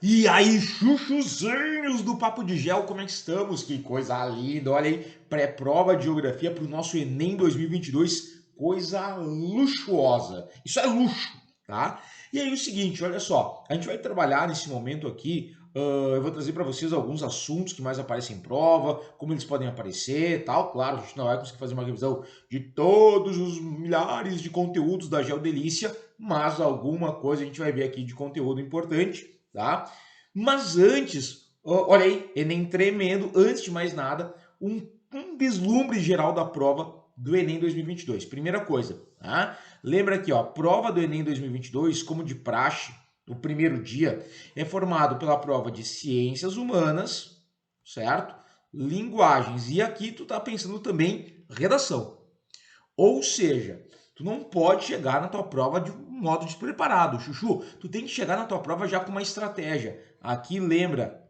E aí, chuchuzinhos do Papo de Gel, como é que estamos? Que coisa linda! Olha aí, pré-prova de geografia para o nosso Enem 2022, coisa luxuosa. Isso é luxo, tá? E aí, o seguinte, olha só, a gente vai trabalhar nesse momento aqui. Eu vou trazer para vocês alguns assuntos que mais aparecem em prova, como eles podem aparecer, tal. Claro, a gente não vai conseguir fazer uma revisão de todos os milhares de conteúdos da Geodelícia, mas alguma coisa a gente vai ver aqui de conteúdo importante, tá? Mas antes, olha aí, Enem tremendo, antes de mais nada, um vislumbre geral da prova do Enem 2022. Primeira coisa, tá? Lembra aqui, ó, prova do Enem 2022, como de praxe, o primeiro dia é formado pela prova de ciências humanas, certo? Linguagens, e aqui tu tá pensando também redação. Ou seja, tu não pode chegar na tua prova de um modo despreparado, chuchu. Tu tem que chegar na tua prova já com uma estratégia. Aqui lembra,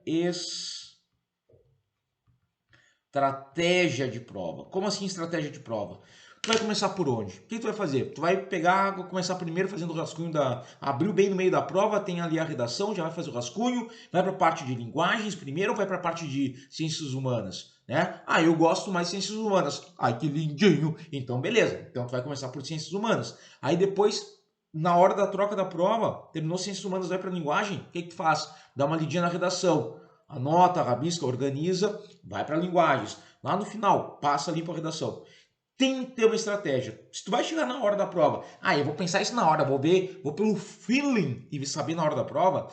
estratégia de prova. Como assim estratégia de prova? Tu vai começar por onde? O que tu vai fazer? Tu vai pegar, começar primeiro fazendo o rascunho da... Abriu bem no meio da prova, tem ali a redação, já vai fazer o rascunho, vai para a parte de linguagens primeiro ou vai para a parte de ciências humanas? Né? Ah, eu gosto mais de ciências humanas. Ai, que lindinho! Então, beleza. Então, tu vai começar por ciências humanas. Aí depois, na hora da troca da prova, terminou ciências humanas, vai para linguagem, o que que tu faz? Dá uma lidinha na redação. Anota, rabisca, organiza, vai para linguagens. Lá no final, passa ali para a redação. Tem que ter uma estratégia. Se tu vai chegar na hora da prova, eu vou pensar isso na hora, vou ver, vou pelo feeling e saber na hora da prova,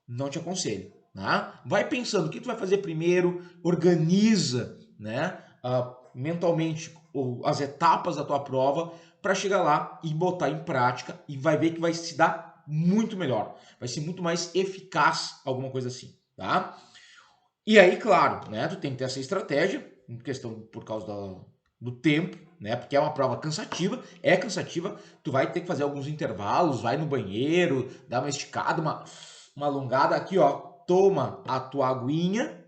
não te aconselho. Né? Vai pensando o que tu vai fazer primeiro, organiza, né, mentalmente as etapas da tua prova para chegar lá e botar em prática e vai ver que vai se dar muito melhor. Vai ser muito mais eficaz alguma coisa assim, tá? E aí, claro, né, tu tem que ter essa estratégia, em questão por causa do tempo, né, porque é uma prova cansativa, tu vai ter que fazer alguns intervalos, vai no banheiro, dá uma esticada, uma alongada, aqui ó, toma a tua aguinha,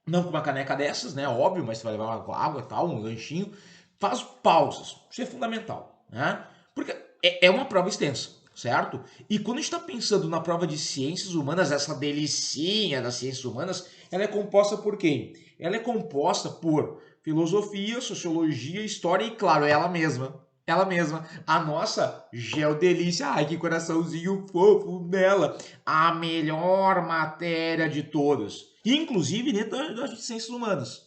não com uma caneca dessas, né, óbvio, mas você vai levar uma água e tal, um lanchinho, faz pausas, isso é fundamental, né, porque é uma prova extensa, certo? E quando a gente está pensando na prova de ciências humanas, essa delicinha das ciências humanas, ela é composta por quem? Ela é composta por filosofia, sociologia, história e, claro, ela mesma. Ela mesma, a nossa geodelícia, ai que coraçãozinho fofo nela, a melhor matéria de todas, inclusive dentro das ciências humanas.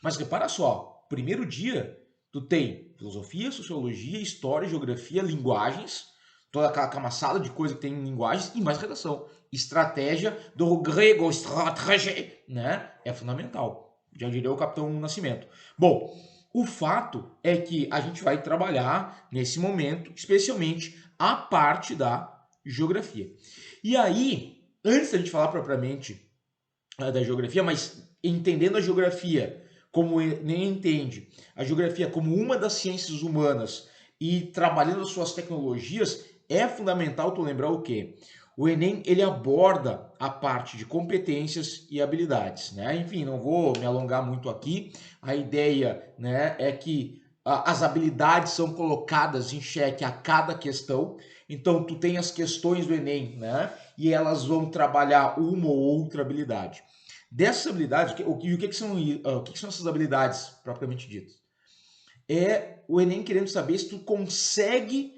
Mas repara só, primeiro dia, tu tem filosofia, sociologia, história, geografia, linguagens, toda aquela camaçada de coisa que tem em linguagens e mais redação. Estratégia do grego, estratégia, né? É fundamental. Já diria o Capitão Nascimento. Bom, o fato é que a gente vai trabalhar nesse momento, especialmente a parte da geografia. E aí, antes da gente falar propriamente da geografia, mas entendendo a geografia como nem entende, a geografia como uma das ciências humanas e trabalhando as suas tecnologias, é fundamental tu lembrar o quê? O Enem ele aborda a parte de competências e habilidades, né? Enfim, não vou me alongar muito aqui. A ideia, né, é que as habilidades são colocadas em xeque a cada questão. Então, tu tem as questões do Enem, né? E elas vão trabalhar uma ou outra habilidade. Dessas habilidades, o que são essas habilidades propriamente ditas? É o Enem querendo saber se tu consegue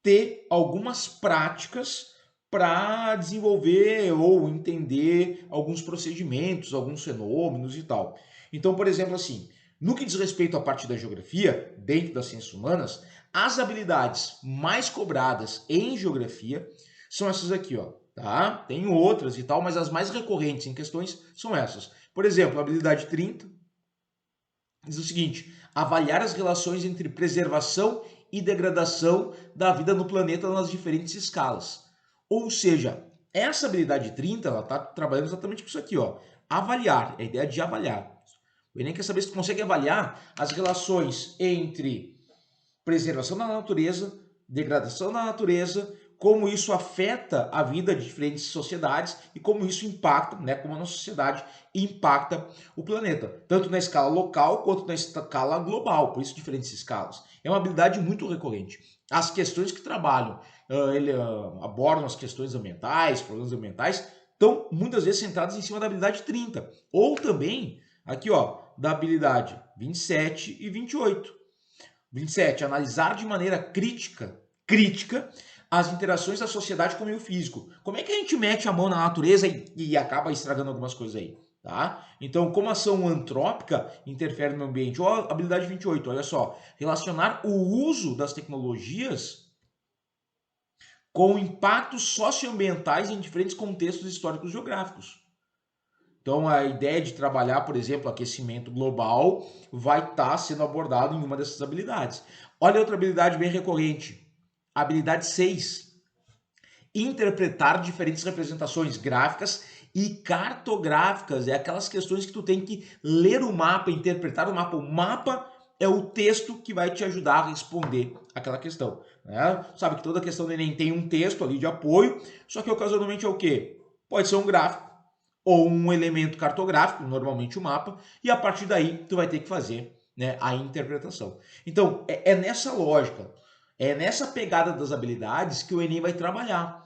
ter algumas práticas para desenvolver ou entender alguns procedimentos, alguns fenômenos e tal. Então, por exemplo, assim, no que diz respeito à parte da geografia, dentro das ciências humanas, as habilidades mais cobradas em geografia são essas aqui, ó, tá? Tem outras e tal, mas as mais recorrentes em questões são essas. Por exemplo, a habilidade 30 diz o seguinte: avaliar as relações entre preservação e degradação da vida no planeta nas diferentes escalas. Ou seja, essa habilidade 30, ela está trabalhando exatamente com isso aqui, ó. Avaliar, é a ideia de avaliar. O Enem quer saber se tu consegue avaliar as relações entre preservação da natureza, degradação da natureza, como isso afeta a vida de diferentes sociedades e como isso impacta, né, como a nossa sociedade impacta o planeta, tanto na escala local quanto na escala global, por isso diferentes escalas. É uma habilidade muito recorrente. As questões que trabalham, ele abordam as questões ambientais, problemas ambientais, estão muitas vezes centradas em cima da habilidade 30, ou também, aqui ó, da habilidade 27 e 28. 27, analisar de maneira crítica as interações da sociedade com o meio físico. Como é que a gente mete a mão na natureza e acaba estragando algumas coisas aí? Tá? Então, como a ação antrópica interfere no ambiente? Ó, habilidade 28, olha só. Relacionar o uso das tecnologias com impactos socioambientais em diferentes contextos históricos e geográficos. Então, a ideia de trabalhar, por exemplo, aquecimento global vai estar sendo abordado em uma dessas habilidades. Olha outra habilidade bem recorrente. Habilidade 6. Interpretar diferentes representações gráficas e cartográficas. É aquelas questões que tu tem que ler o mapa, interpretar o mapa. O mapa é o texto que vai te ajudar a responder aquela questão. Né? Sabe que toda questão do Enem tem um texto ali de apoio, só que ocasionalmente é o quê? Pode ser um gráfico ou um elemento cartográfico, normalmente o mapa, e a partir daí tu vai ter que fazer, né, a interpretação. Então, é nessa lógica, é nessa pegada das habilidades que o Enem vai trabalhar.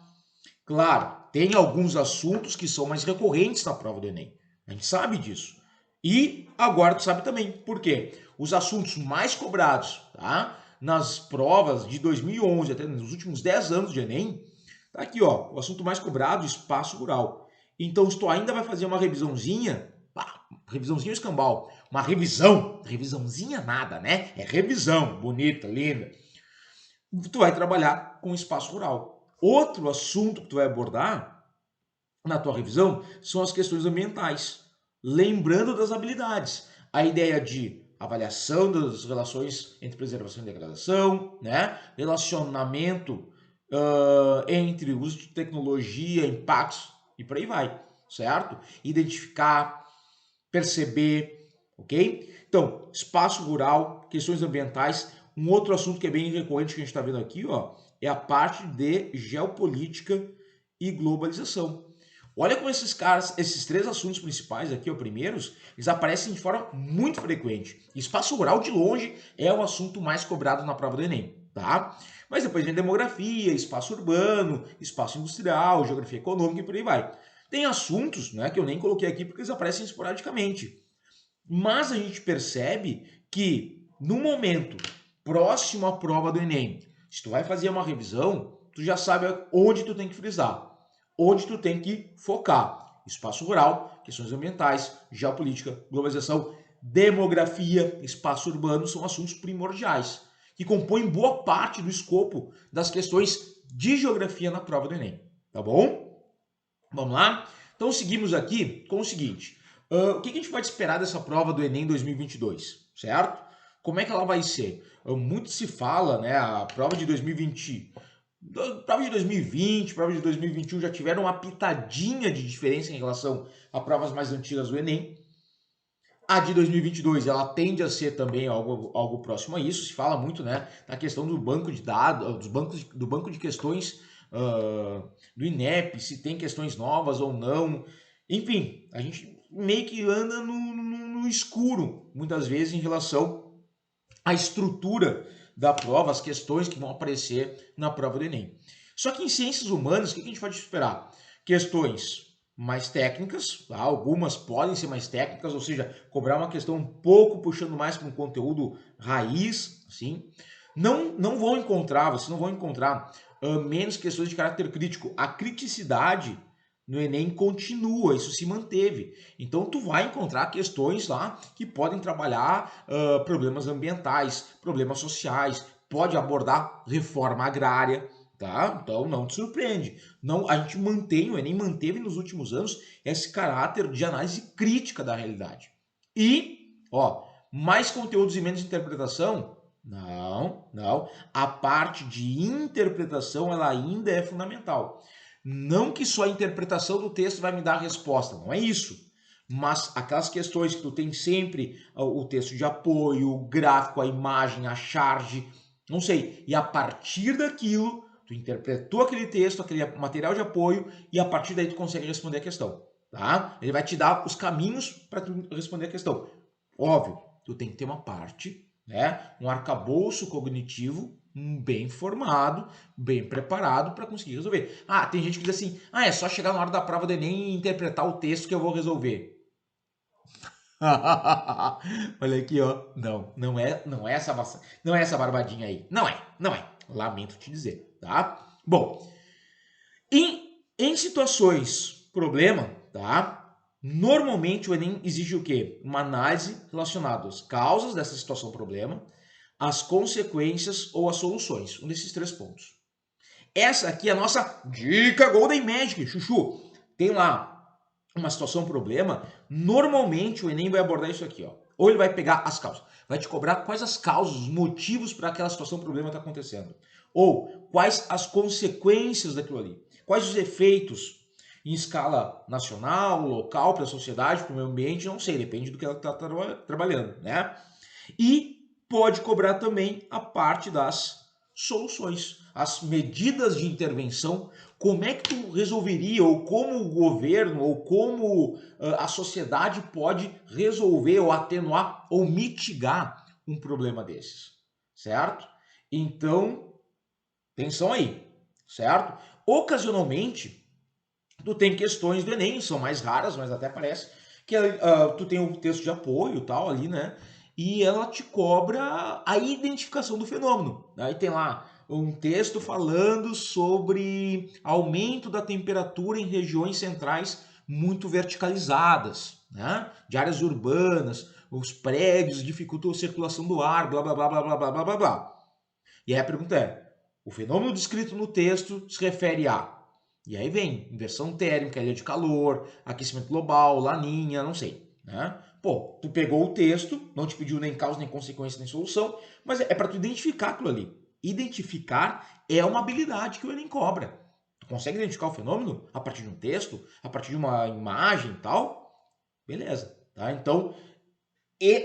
Claro, tem alguns assuntos que são mais recorrentes na prova do Enem. A gente sabe disso. E agora tu sabe também por quê. Os assuntos mais cobrados, tá? Nas provas de 2011 até nos últimos 10 anos de Enem, tá aqui, ó, o assunto mais cobrado, espaço rural. Então, se tu ainda vai fazer uma revisãozinha, revisãozinha escambau, uma revisãozinha nada, né? É revisão, bonita, linda. Tu vai trabalhar com espaço rural. Outro assunto que tu vai abordar na tua revisão são as questões ambientais, lembrando das habilidades. A ideia de avaliação das relações entre preservação e degradação, né? Relacionamento entre uso de tecnologia, impactos e por aí vai, certo? Identificar, perceber, ok? Então, espaço rural, questões ambientais. Um outro assunto que é bem recorrente que a gente está vendo aqui, ó, é a parte de geopolítica e globalização. Olha como esses caras, esses três assuntos principais aqui, os primeiros, eles aparecem de forma muito frequente. Espaço rural, de longe, é o assunto mais cobrado na prova do Enem, tá? Mas depois vem demografia, espaço urbano, espaço industrial, geografia econômica e por aí vai. Tem assuntos, né, que eu nem coloquei aqui porque eles aparecem esporadicamente. Mas a gente percebe que no momento próximo à prova do Enem, se tu vai fazer uma revisão, tu já sabe onde tu tem que frisar, onde tu tem que focar. Espaço rural, questões ambientais, geopolítica, globalização, demografia, espaço urbano são assuntos primordiais, que compõem boa parte do escopo das questões de geografia na prova do Enem. Tá bom? Vamos lá? Então seguimos aqui com o seguinte. O que a gente pode esperar dessa prova do Enem 2022, certo? Como é que ela vai ser? Muito se fala, né? A prova de 2020, prova de 2020, prova de 2021 já tiveram uma pitadinha de diferença em relação a provas mais antigas do Enem. A de 2022, ela tende a ser também algo próximo a isso. Se fala muito, né, da questão do banco de dados, do banco de questões do INEP, se tem questões novas ou não. Enfim, a gente meio que anda no escuro, muitas vezes, em relação à estrutura da prova, as questões que vão aparecer na prova do Enem. Só que em ciências humanas, o que a gente pode esperar? Questões mais técnicas, tá? Algumas podem ser mais técnicas, ou seja, cobrar uma questão um pouco puxando mais para um conteúdo raiz, assim. Não vão encontrar, vocês não vão encontrar menos questões de caráter crítico. A criticidade no Enem continua, isso se manteve. Então tu vai encontrar questões lá que podem trabalhar problemas ambientais, problemas sociais, pode abordar reforma agrária, tá? Então não te surpreende. Não, a gente mantém, o Enem manteve nos últimos anos esse caráter de análise crítica da realidade. E, ó, mais conteúdos e menos interpretação? Não. A parte de interpretação ela ainda é fundamental. Não que só a interpretação do texto vai me dar a resposta, não é isso. Mas aquelas questões que tu tem sempre, o texto de apoio, o gráfico, a imagem, a charge, não sei. E a partir daquilo, Tu interpretou aquele texto, aquele material de apoio e a partir daí tu consegue responder a questão, tá? Ele vai te dar os caminhos para tu responder a questão. Óbvio, tu tem que ter uma parte, né? Um arcabouço cognitivo bem formado, bem preparado para conseguir resolver. Ah, tem gente que diz assim, é só chegar na hora da prova do Enem e interpretar o texto que eu vou resolver. Olha aqui, ó. Não é essa barbadinha aí. Não é. Lamento te dizer, tá? Bom, em situações problema, tá? Normalmente o Enem exige o quê? Uma análise relacionada às causas dessa situação problema, as consequências ou as soluções. Um desses 3 pontos. Essa aqui é a nossa dica Golden Magic, chuchu. Tem lá uma situação problema, normalmente o Enem vai abordar isso aqui, ó. Ou ele vai pegar as causas, vai te cobrar quais as causas, os motivos para aquela situação problema estar acontecendo. Ou quais as consequências daquilo ali. Quais os efeitos em escala nacional, local, para a sociedade, para o meio ambiente, não sei, depende do que ela está trabalhando, né? E pode cobrar também a parte das soluções, as medidas de intervenção, como é que tu resolveria, ou como o governo, ou como a sociedade pode resolver, ou atenuar, ou mitigar um problema desses, certo? Então, atenção aí, certo? Ocasionalmente, tu tem questões do Enem, são mais raras, mas até parece, que tu tem o texto de apoio e tal ali, né? E ela te cobra a identificação do fenômeno. Aí tem lá um texto falando sobre aumento da temperatura em regiões centrais muito verticalizadas, né? De áreas urbanas, os prédios dificultam a circulação do ar, blá blá blá blá blá blá blá blá blá. E aí a pergunta é: o fenômeno descrito no texto se refere a. E aí vem inversão térmica, ilha de calor, aquecimento global, laninha, não sei, né? Pô, tu pegou o texto, não te pediu nem causa, nem consequência, nem solução, mas é para tu identificar aquilo ali. Identificar é uma habilidade que o Enem cobra. Tu consegue identificar o fenômeno a partir de um texto, a partir de uma imagem e tal? Beleza, tá? Então,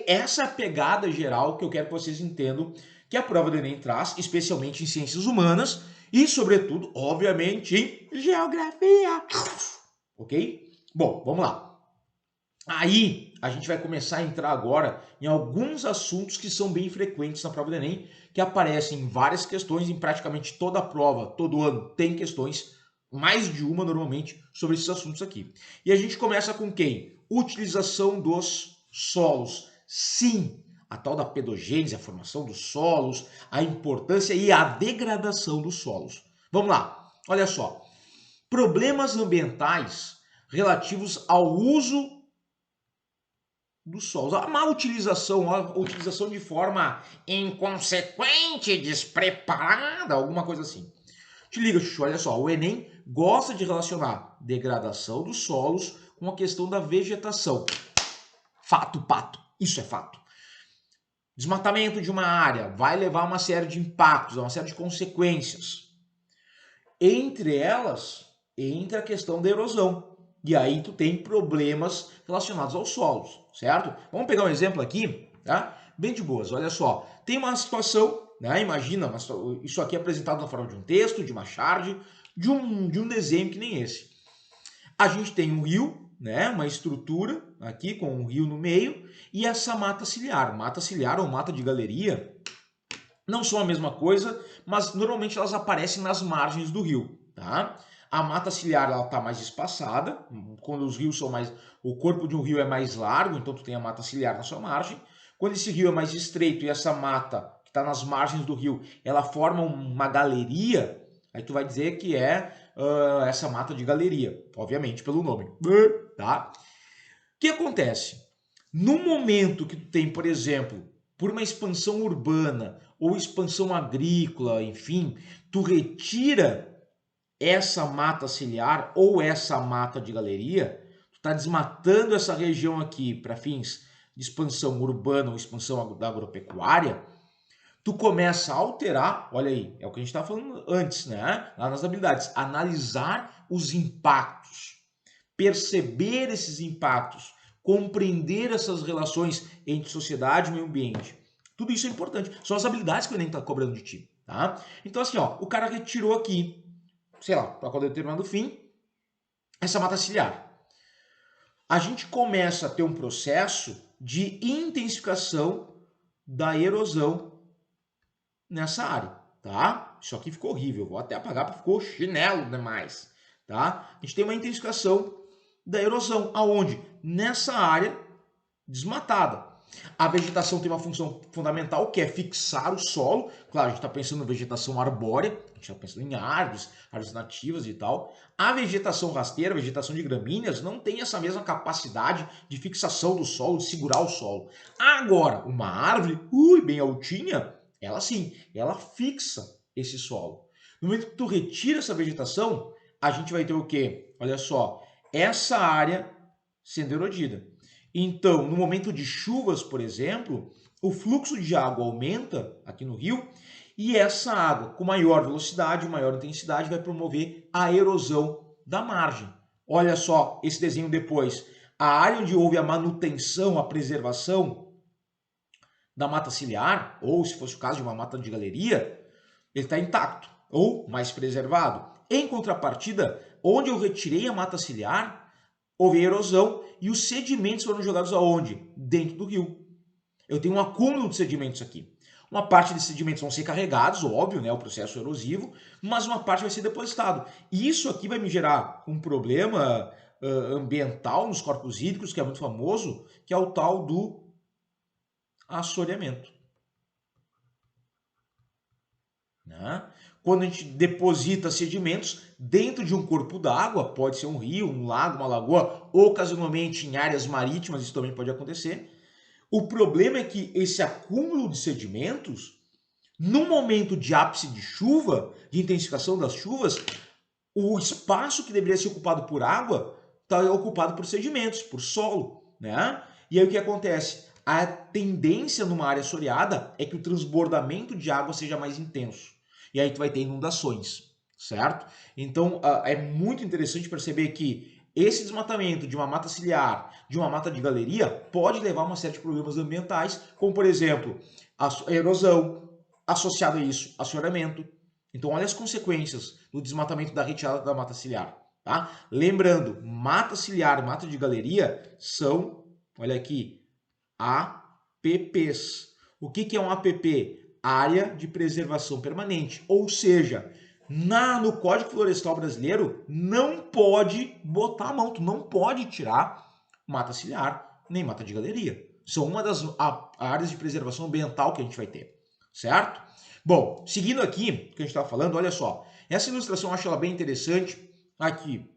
essa é a pegada geral que eu quero que vocês entendam que a prova do Enem traz, especialmente em ciências humanas e, sobretudo, obviamente, em geografia. Ok? Bom, vamos lá. Aí a gente vai começar a entrar agora em alguns assuntos que são bem frequentes na prova do Enem, que aparecem em várias questões, em praticamente toda a prova, todo ano tem questões, mais de uma normalmente, sobre esses assuntos aqui. E a gente começa com quem? Utilização dos solos. Sim, a tal da pedogênese, a formação dos solos, a importância e a degradação dos solos. Vamos lá, olha só. Problemas ambientais relativos ao uso dos solos. A má utilização, a utilização de forma inconsequente, despreparada, alguma coisa assim. Te liga, Chuchu, olha só, o Enem gosta de relacionar degradação dos solos com a questão da vegetação. Fato, pato, isso é fato. Desmatamento de uma área vai levar a uma série de impactos, a uma série de consequências. Entre elas, entra a questão da erosão. E aí tu tem problemas relacionados aos solos, certo? Vamos pegar um exemplo aqui, tá? Bem de boas, olha só. Tem uma situação, né? Imagina, isso aqui é apresentado na forma de um texto, de uma charge, de um desenho que nem esse. A gente tem um rio, né? Uma estrutura aqui com um rio no meio e essa mata ciliar. Mata ciliar ou mata de galeria não são a mesma coisa, mas normalmente elas aparecem nas margens do rio, tá? A mata ciliar ela tá mais espaçada, quando os rios são mais, o corpo de um rio é mais largo, então tu tem a mata ciliar na sua margem. Quando esse rio é mais estreito e essa mata que está nas margens do rio, ela forma uma galeria, aí tu vai dizer que é essa mata de galeria, obviamente pelo nome, tá? O que acontece? No momento que tu tem, por exemplo, por uma expansão urbana ou expansão agrícola, enfim, tu retira essa mata ciliar ou essa mata de galeria, tu está desmatando essa região aqui para fins de expansão urbana ou expansão da agropecuária, tu começa a alterar, olha aí, é o que a gente estava falando antes, né? Lá nas habilidades, analisar os impactos, perceber esses impactos, compreender essas relações entre sociedade e meio ambiente. Tudo isso é importante. São as habilidades que o Enem está cobrando de ti. tá? Então assim, ó, o cara retirou aqui, sei lá, para qual determinado fim, essa mata ciliar. A gente começa a ter um processo de intensificação da erosão nessa área, tá? Isso aqui ficou horrível, vou até apagar porque ficou chinelo demais, tá? A gente tem uma intensificação da erosão, aonde? Nessa área desmatada. A vegetação tem uma função fundamental que é fixar o solo. Claro, a gente está pensando em vegetação arbórea, a gente está pensando em árvores, árvores nativas e tal. A vegetação rasteira, a vegetação de gramíneas, não tem essa mesma capacidade de fixação do solo, de segurar o solo. Agora, uma árvore, bem altinha, ela sim, ela fixa esse solo. No momento que tu retira essa vegetação, a gente vai ter o quê? Olha só, essa área sendo erodida. Então, no momento de chuvas, por exemplo, o fluxo de água aumenta aqui no rio e essa água, com maior velocidade, maior intensidade, vai promover a erosão da margem. Olha só esse desenho depois. A área onde houve a manutenção, a preservação da mata ciliar, ou se fosse o caso de uma mata de galeria, ele está intacto ou mais preservado. Em contrapartida, onde eu retirei a mata ciliar, houve erosão e os sedimentos foram jogados aonde? Dentro do rio. Eu tenho um acúmulo de sedimentos aqui. Uma parte desses sedimentos vão ser carregados, óbvio, né, o processo erosivo, mas uma parte vai ser depositado. E isso aqui vai me gerar um problema ambiental nos corpos hídricos, que é muito famoso, que é o tal do assoreamento. Né? Quando a gente deposita sedimentos dentro de um corpo d'água, pode ser um rio, um lago, uma lagoa, ocasionalmente em áreas marítimas isso também pode acontecer. O problema é que esse acúmulo de sedimentos, no momento de ápice de chuva, de intensificação das chuvas, o espaço que deveria ser ocupado por água está ocupado por sedimentos, por solo, né? E aí o que acontece? A tendência numa área assoreada é que o transbordamento de água seja mais intenso. E aí tu vai ter inundações, certo? Então é muito interessante perceber que esse desmatamento de uma mata ciliar, de uma mata de galeria, pode levar a uma série de problemas ambientais, como por exemplo, a erosão, associado a isso, assoreamento. Então olha as consequências do desmatamento da retirada da mata ciliar, tá? Lembrando, mata ciliar e mata de galeria são, olha aqui, APPs. O que é um APP? Área de preservação permanente, ou seja, no Código Florestal Brasileiro não pode botar a mão, tu não pode tirar mata ciliar nem mata de galeria. São uma das áreas de preservação ambiental que a gente vai ter, certo? Bom, seguindo aqui o que a gente estava falando, olha só, essa ilustração eu acho ela bem interessante aqui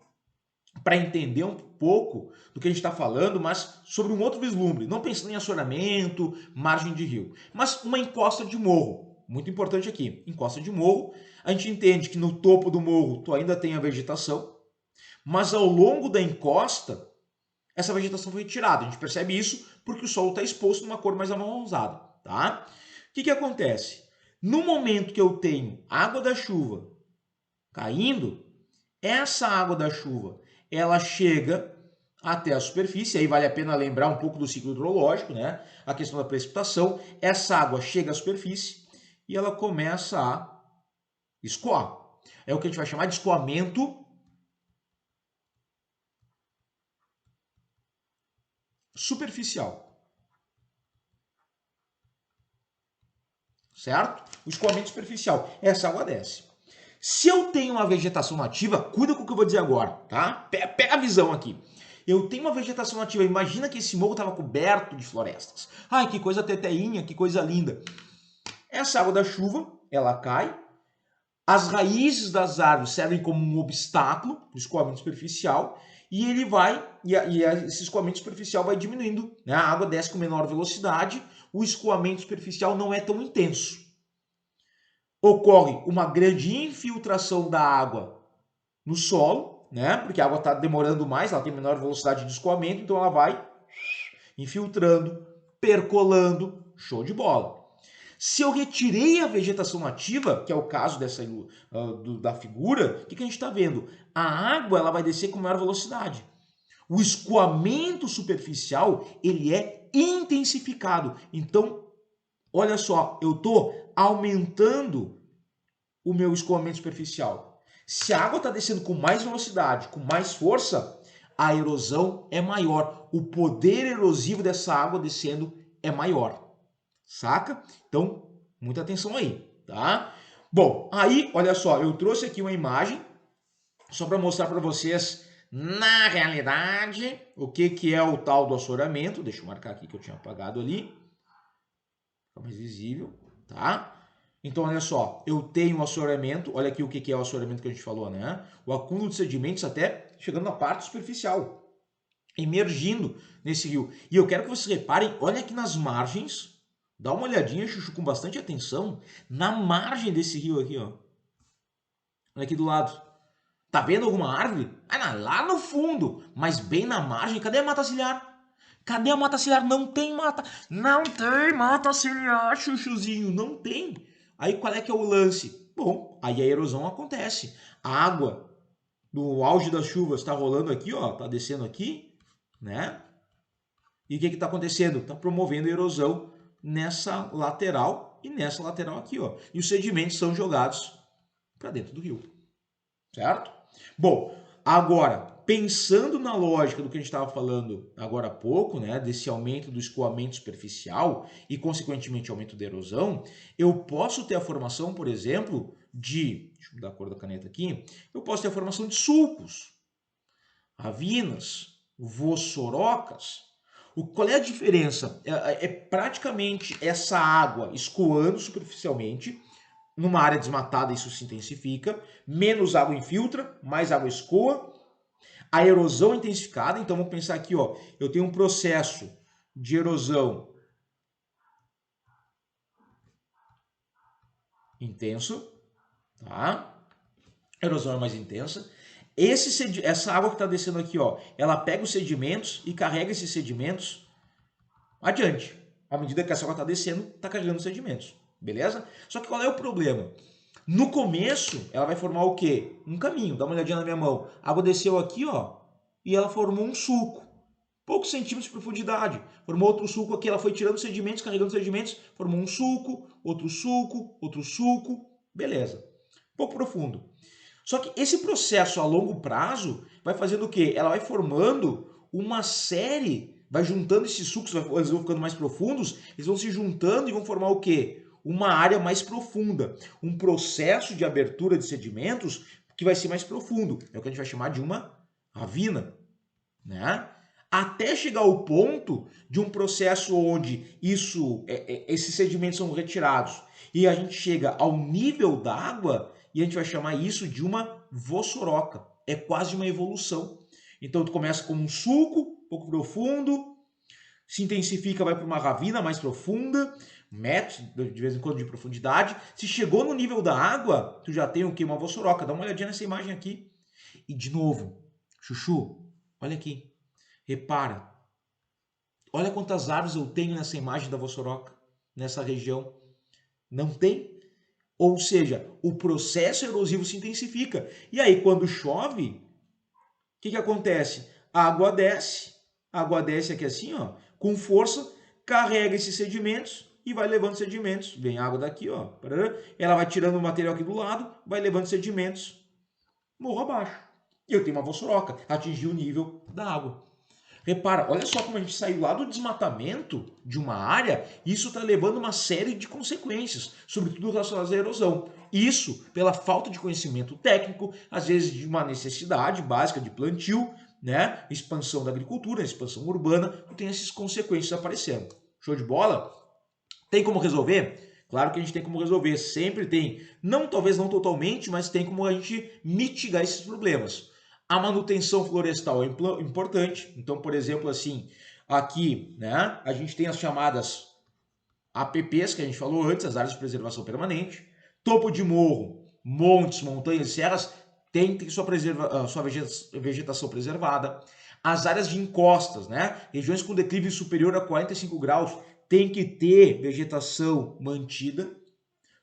para entender um pouco do que a gente está falando, mas sobre um outro vislumbre, não pensando em assoreamento, margem de rio, mas uma encosta de morro, muito importante aqui, encosta de morro, a gente entende que no topo do morro tu ainda tem a vegetação, mas ao longo da encosta, essa vegetação foi retirada, a gente percebe isso porque o solo está exposto numa cor mais amarronzada, tá? O que acontece? No momento que eu tenho água da chuva caindo, essa água da chuva ela chega até a superfície, aí vale a pena lembrar um pouco do ciclo hidrológico, né? A questão da precipitação, essa água chega à superfície e ela começa a escoar. É o que a gente vai chamar de escoamento superficial. Certo? O escoamento superficial. Essa água desce. Se eu tenho uma vegetação nativa, cuida com o que eu vou dizer agora, tá? Pega a visão aqui. Eu tenho uma vegetação nativa, imagina que esse morro estava coberto de florestas. Ai, que coisa teteinha, que coisa linda. Essa água da chuva, ela cai, as raízes das árvores servem como um obstáculo para o escoamento superficial e ele vai, esse escoamento superficial vai diminuindo, né? A água desce com menor velocidade, o escoamento superficial não é tão intenso. Ocorre uma grande infiltração da água no solo, né? Porque a água está demorando mais, ela tem menor velocidade de escoamento, então ela vai infiltrando, percolando, show de bola. Se eu retirei a vegetação nativa, que é o caso da figura, o que a gente está vendo? A água ela vai descer com maior velocidade. O escoamento superficial ele é intensificado. Então, olha só, eu estou aumentando o meu escoamento superficial? Se a água está descendo com mais velocidade, com mais força, a erosão é maior. O poder erosivo dessa água descendo é maior. Saca? Então, muita atenção aí, tá? Bom, aí, olha só, eu trouxe aqui uma imagem só para mostrar para vocês, na realidade, o que é o tal do assoreamento. Deixa eu marcar aqui que eu tinha apagado ali. Fica mais visível, tá? Então, olha só, eu tenho o assoreamento, olha aqui o que é o assoreamento que a gente falou, né? O acúmulo de sedimentos até chegando na parte superficial, emergindo nesse rio. E eu quero que vocês reparem, olha aqui nas margens, dá uma olhadinha, Chuchu, com bastante atenção, na margem desse rio aqui, ó. Olha aqui do lado. Tá vendo alguma árvore? Ah, lá no fundo, mas bem na margem, cadê a mata ciliar? Cadê a mata ciliar? Não tem mata. Não tem mata ciliar, Chuchuzinho, não tem. Aí qual é que é o lance? Bom, aí a erosão acontece. A água no auge das chuvas está rolando aqui, ó, tá descendo aqui, né? E o que está acontecendo? Está promovendo erosão nessa lateral e nessa lateral aqui, ó. E os sedimentos são jogados para dentro do rio, certo? Bom, agora, pensando na lógica do que a gente estava falando agora há pouco, né, desse aumento do escoamento superficial e, consequentemente, aumento da erosão, eu posso ter a formação, por exemplo, deixa eu mudar a cor da caneta aqui, eu posso ter a formação de sulcos, ravinas, vossorocas. Qual é a diferença? É praticamente essa água escoando superficialmente. Numa área desmatada isso se intensifica, menos água infiltra, mais água escoa, a erosão é intensificada. Então vamos pensar aqui, ó, eu tenho um processo de erosão intenso, tá? A erosão é mais intensa. Essa água que está descendo aqui, ó, ela pega os sedimentos e carrega esses sedimentos adiante. À medida que essa água está descendo, está carregando os sedimentos, beleza? Só que qual é o problema? No começo, ela vai formar o quê? Um caminho. Dá uma olhadinha na minha mão. A água desceu aqui, ó, e ela formou um sulco. Poucos centímetros de profundidade. Formou outro sulco aqui, ela foi tirando sedimentos, carregando sedimentos, formou um sulco, outro sulco, beleza. Pouco profundo. Só que esse processo a longo prazo vai fazendo o quê? Ela vai formando uma série, vai juntando esses sucos, eles vão ficando mais profundos, eles vão se juntando e vão formar o quê? Uma área mais profunda, um processo de abertura de sedimentos que vai ser mais profundo. É o que a gente vai chamar de uma ravina, né? Até chegar ao ponto de um processo onde esses sedimentos são retirados e a gente chega ao nível da água e a gente vai chamar isso de uma vossoroca. É quase uma evolução. Então tu começa como um sulco, um pouco profundo, se intensifica, vai para uma ravina mais profunda, metros de vez em quando de profundidade. Se chegou no nível da água, tu já tem o quê? Uma vossoroca. Dá uma olhadinha nessa imagem aqui. E de novo, Chuchu, olha aqui. Repara. Olha quantas árvores eu tenho nessa imagem da vossoroca, nessa região. Não tem? Ou seja, o processo erosivo se intensifica. E aí, quando chove, o que acontece? A água desce aqui assim, ó, com força, carrega esses sedimentos e vai levando sedimentos. Vem água daqui, ó, ela vai tirando o material aqui do lado, vai levando sedimentos morro abaixo. E eu tenho uma vossoroca, atingiu o nível da água. Repara, olha só como a gente saiu lá do desmatamento de uma área, e isso está levando uma série de consequências, sobretudo relacionadas à erosão. Isso pela falta de conhecimento técnico, às vezes de uma necessidade básica de plantio, né? Expansão da agricultura, expansão urbana, tem essas consequências aparecendo. Show de bola? Tem como resolver? Claro que a gente tem como resolver, sempre tem. Não, talvez não totalmente, mas tem como a gente mitigar esses problemas. A manutenção florestal é importante. Então, por exemplo, assim, aqui, né, a gente tem as chamadas APPs, que a gente falou antes, as áreas de preservação permanente. Topo de morro, montes, montanhas, serras, tem que sua vegetação preservada. As áreas de encostas, né, regiões com declive superior a 45 graus, tem que ter vegetação mantida,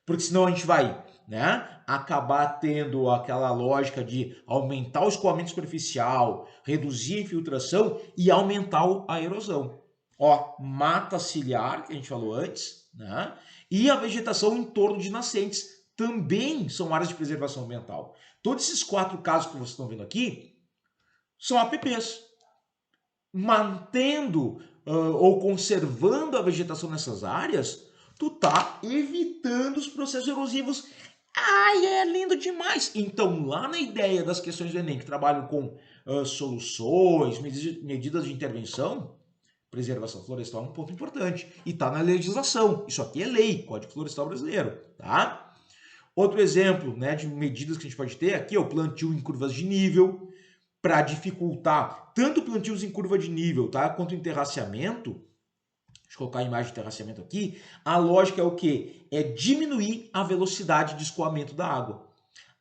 porque senão a gente vai, né, acabar tendo aquela lógica de aumentar o escoamento superficial, reduzir a infiltração e aumentar a erosão. Ó, mata ciliar, que a gente falou antes, né, e a vegetação em torno de nascentes também são áreas de preservação ambiental. Todos esses 4 casos que vocês estão vendo aqui são APPs. Mantendo ou conservando a vegetação nessas áreas, tu tá evitando os processos erosivos. Ai, é lindo demais! Então, lá na ideia das questões do Enem, que trabalham com soluções, medidas de intervenção, preservação florestal é um ponto importante. E está na legislação. Isso aqui é lei, Código Florestal Brasileiro. Tá? Outro exemplo, né, de medidas que a gente pode ter aqui é o plantio em curvas de nível, para dificultar tanto plantios em curva de nível, tá, quanto em terraceamento. Deixa eu colocar a imagem de terraceamento aqui. A lógica é o quê? É diminuir a velocidade de escoamento da água.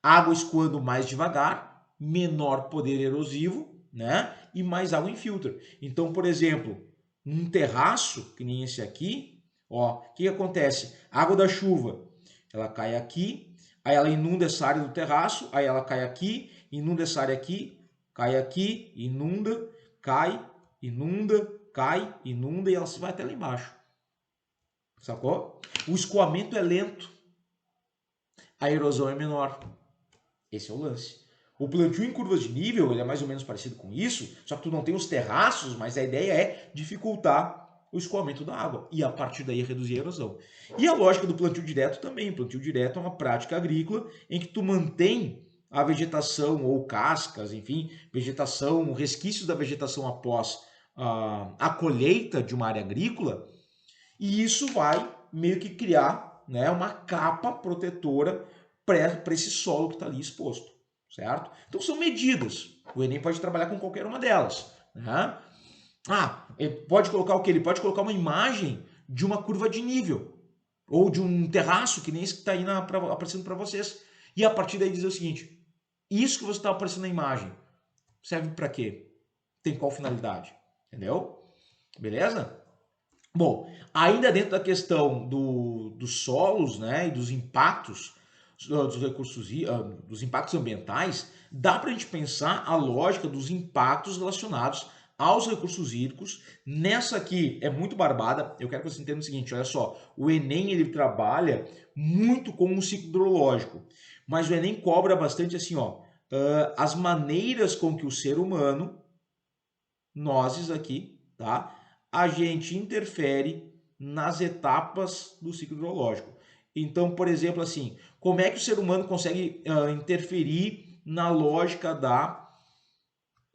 Água escoando mais devagar, menor poder erosivo, né? E mais água infiltra. Então, por exemplo, um terraço, que nem esse aqui, ó, o que acontece? A água da chuva, ela cai aqui, aí ela inunda essa área do terraço, aí ela cai aqui, inunda essa área aqui, cai aqui, inunda, cai, inunda e ela se vai até lá embaixo. Sacou? O escoamento é lento. A erosão é menor. Esse é o lance. O plantio em curvas de nível, ele é mais ou menos parecido com isso, só que tu não tem os terraços, mas a ideia é dificultar o escoamento da água e a partir daí reduzir a erosão. E a lógica do plantio direto também. O plantio direto é uma prática agrícola em que tu mantém a vegetação ou cascas, enfim, vegetação, resquícios da vegetação após a colheita de uma área agrícola, e isso vai meio que criar, né, uma capa protetora para esse solo que está ali exposto, certo? Então são medidas. O Enem pode trabalhar com qualquer uma delas, né? Ele pode colocar o quê? Ele pode colocar uma imagem de uma curva de nível ou de um terraço, que nem esse que está aí aparecendo para vocês. E a partir daí dizer o seguinte: isso que você está aparecendo na imagem serve para quê? Tem qual finalidade? Entendeu? Beleza? Bom, ainda dentro da questão dos solos, né, e dos impactos dos recursos, dos impactos ambientais, dá para a gente pensar a lógica dos impactos relacionados aos recursos hídricos. Nessa aqui é muito barbada. Eu quero que você entenda o seguinte: olha só, o Enem ele trabalha muito com o ciclo hidrológico, mas o Enem cobra bastante assim, ó, as maneiras com que o ser humano, nós aqui, tá? A gente interfere nas etapas do ciclo hidrológico. Então, por exemplo, assim, como é que o ser humano consegue interferir na lógica da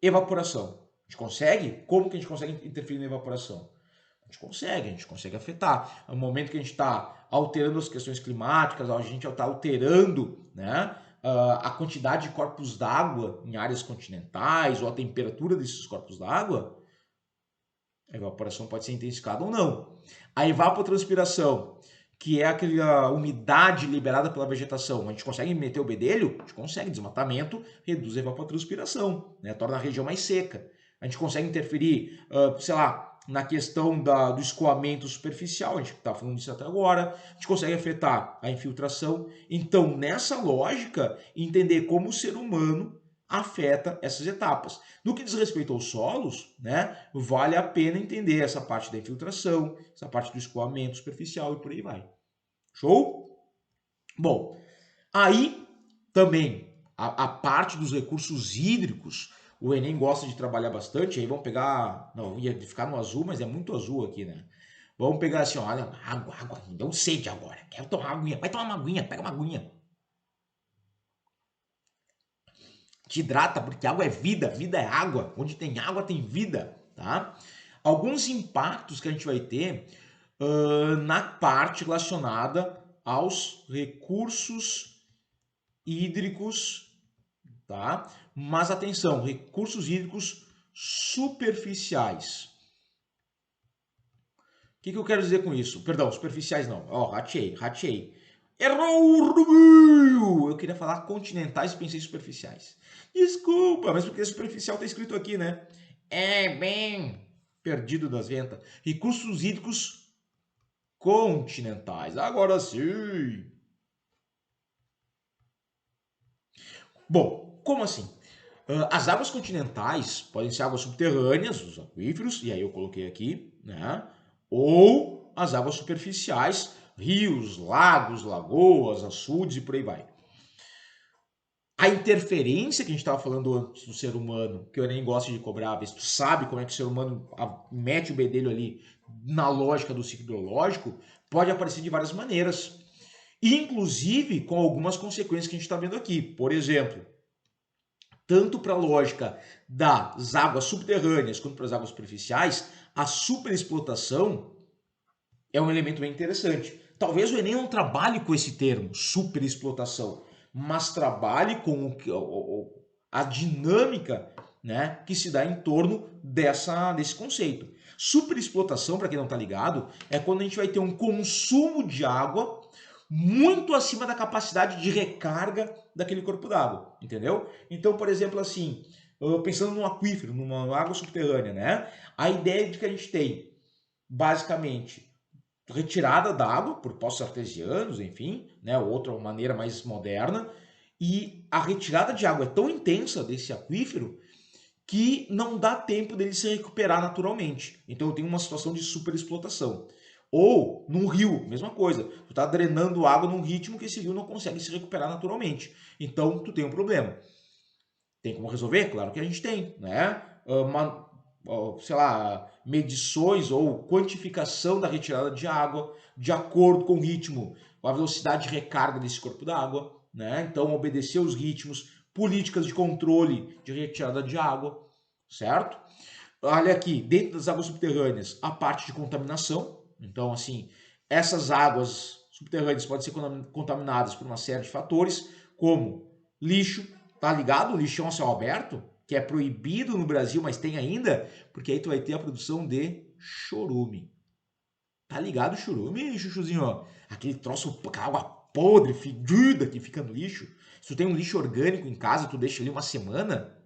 evaporação? A gente consegue? Como que a gente consegue interferir na evaporação? A gente consegue afetar. No momento que a gente está alterando as questões climáticas, a gente está alterando, né, a quantidade de corpos d'água em áreas continentais ou a temperatura desses corpos d'água, a evaporação pode ser intensificada ou não. A evapotranspiração, que é aquela umidade liberada pela vegetação, a gente consegue meter o bedelho? A gente consegue. Desmatamento reduz a evapotranspiração, né? Torna a região mais seca. A gente consegue interferir, sei lá, na questão do escoamento superficial, a gente está falando disso até agora. A gente consegue afetar a infiltração. Então, nessa lógica, entender como o ser humano afeta essas etapas. No que diz respeito aos solos, né, vale a pena entender essa parte da infiltração, essa parte do escoamento superficial e por aí vai. Show? Bom, aí também a parte dos recursos hídricos, o Enem gosta de trabalhar bastante, aí vamos pegar, não, ia ficar no azul, mas é muito azul aqui, né? Vamos pegar assim, olha, água, me deu sede agora, quero tomar uma aguinha, vai tomar uma aguinha, pega uma aguinha. Te hidrata, porque água é vida, vida é água. Onde tem água tem vida, tá? Alguns impactos que a gente vai ter na parte relacionada aos recursos hídricos, tá? Mas atenção, recursos hídricos superficiais. O que eu quero dizer com isso? Perdão, superficiais não. Ó, ratei. Errou, Rubinho! Eu queria falar continentais e pensei superficiais. Desculpa, mas porque superficial tá escrito aqui, né? É bem perdido das ventas. Recursos hídricos continentais. Agora sim. Bom, como assim? As águas continentais podem ser águas subterrâneas, os aquíferos, e aí eu coloquei aqui, né? Ou as águas superficiais, rios, lagos, lagoas, açudes e por aí vai. A interferência que a gente estava falando antes do ser humano, que o Enem gosta de cobrar, ver se tu sabe como é que o ser humano mete o bedelho ali na lógica do ciclo biológico, pode aparecer de várias maneiras. Inclusive com algumas consequências que a gente está vendo aqui. Por exemplo, tanto para a lógica das águas subterrâneas quanto para as águas superficiais, a superexplotação é um elemento bem interessante. Talvez o Enem não trabalhe com esse termo, superexplotação, mas trabalhe com a dinâmica, né, que se dá em torno desse conceito. Superexplotação, para quem não está ligado, é quando a gente vai ter um consumo de água muito acima da capacidade de recarga daquele corpo d'água, entendeu? Então, por exemplo, assim, pensando num aquífero, numa água subterrânea, né? A ideia de que a gente tem, basicamente, retirada d'água por poços artesianos, enfim, né? Outra maneira mais moderna, e a retirada de água é tão intensa desse aquífero que não dá tempo dele se recuperar naturalmente. Então eu tenho uma situação de superexplotação. Ou num rio, mesma coisa. Tu está drenando água num ritmo que esse rio não consegue se recuperar naturalmente. Então tu tem um problema. Tem como resolver? Claro que a gente tem, né? Sei lá, medições ou quantificação da retirada de água de acordo com o ritmo, a velocidade de recarga desse corpo d'água, né? Então obedecer os ritmos, políticas de controle de retirada de água, certo? Olha aqui, dentro das águas subterrâneas, a parte de contaminação. Então, assim, essas águas subterrâneas podem ser contaminadas por uma série de fatores, como lixo, tá ligado? O lixão a céu aberto, que é proibido no Brasil, mas tem ainda, porque aí tu vai ter a produção de chorume. Tá ligado o chorume, chuchuzinho? Aquele troço, aquela água podre, fedida que fica no lixo. Se tu tem um lixo orgânico em casa, tu deixa ali uma semana,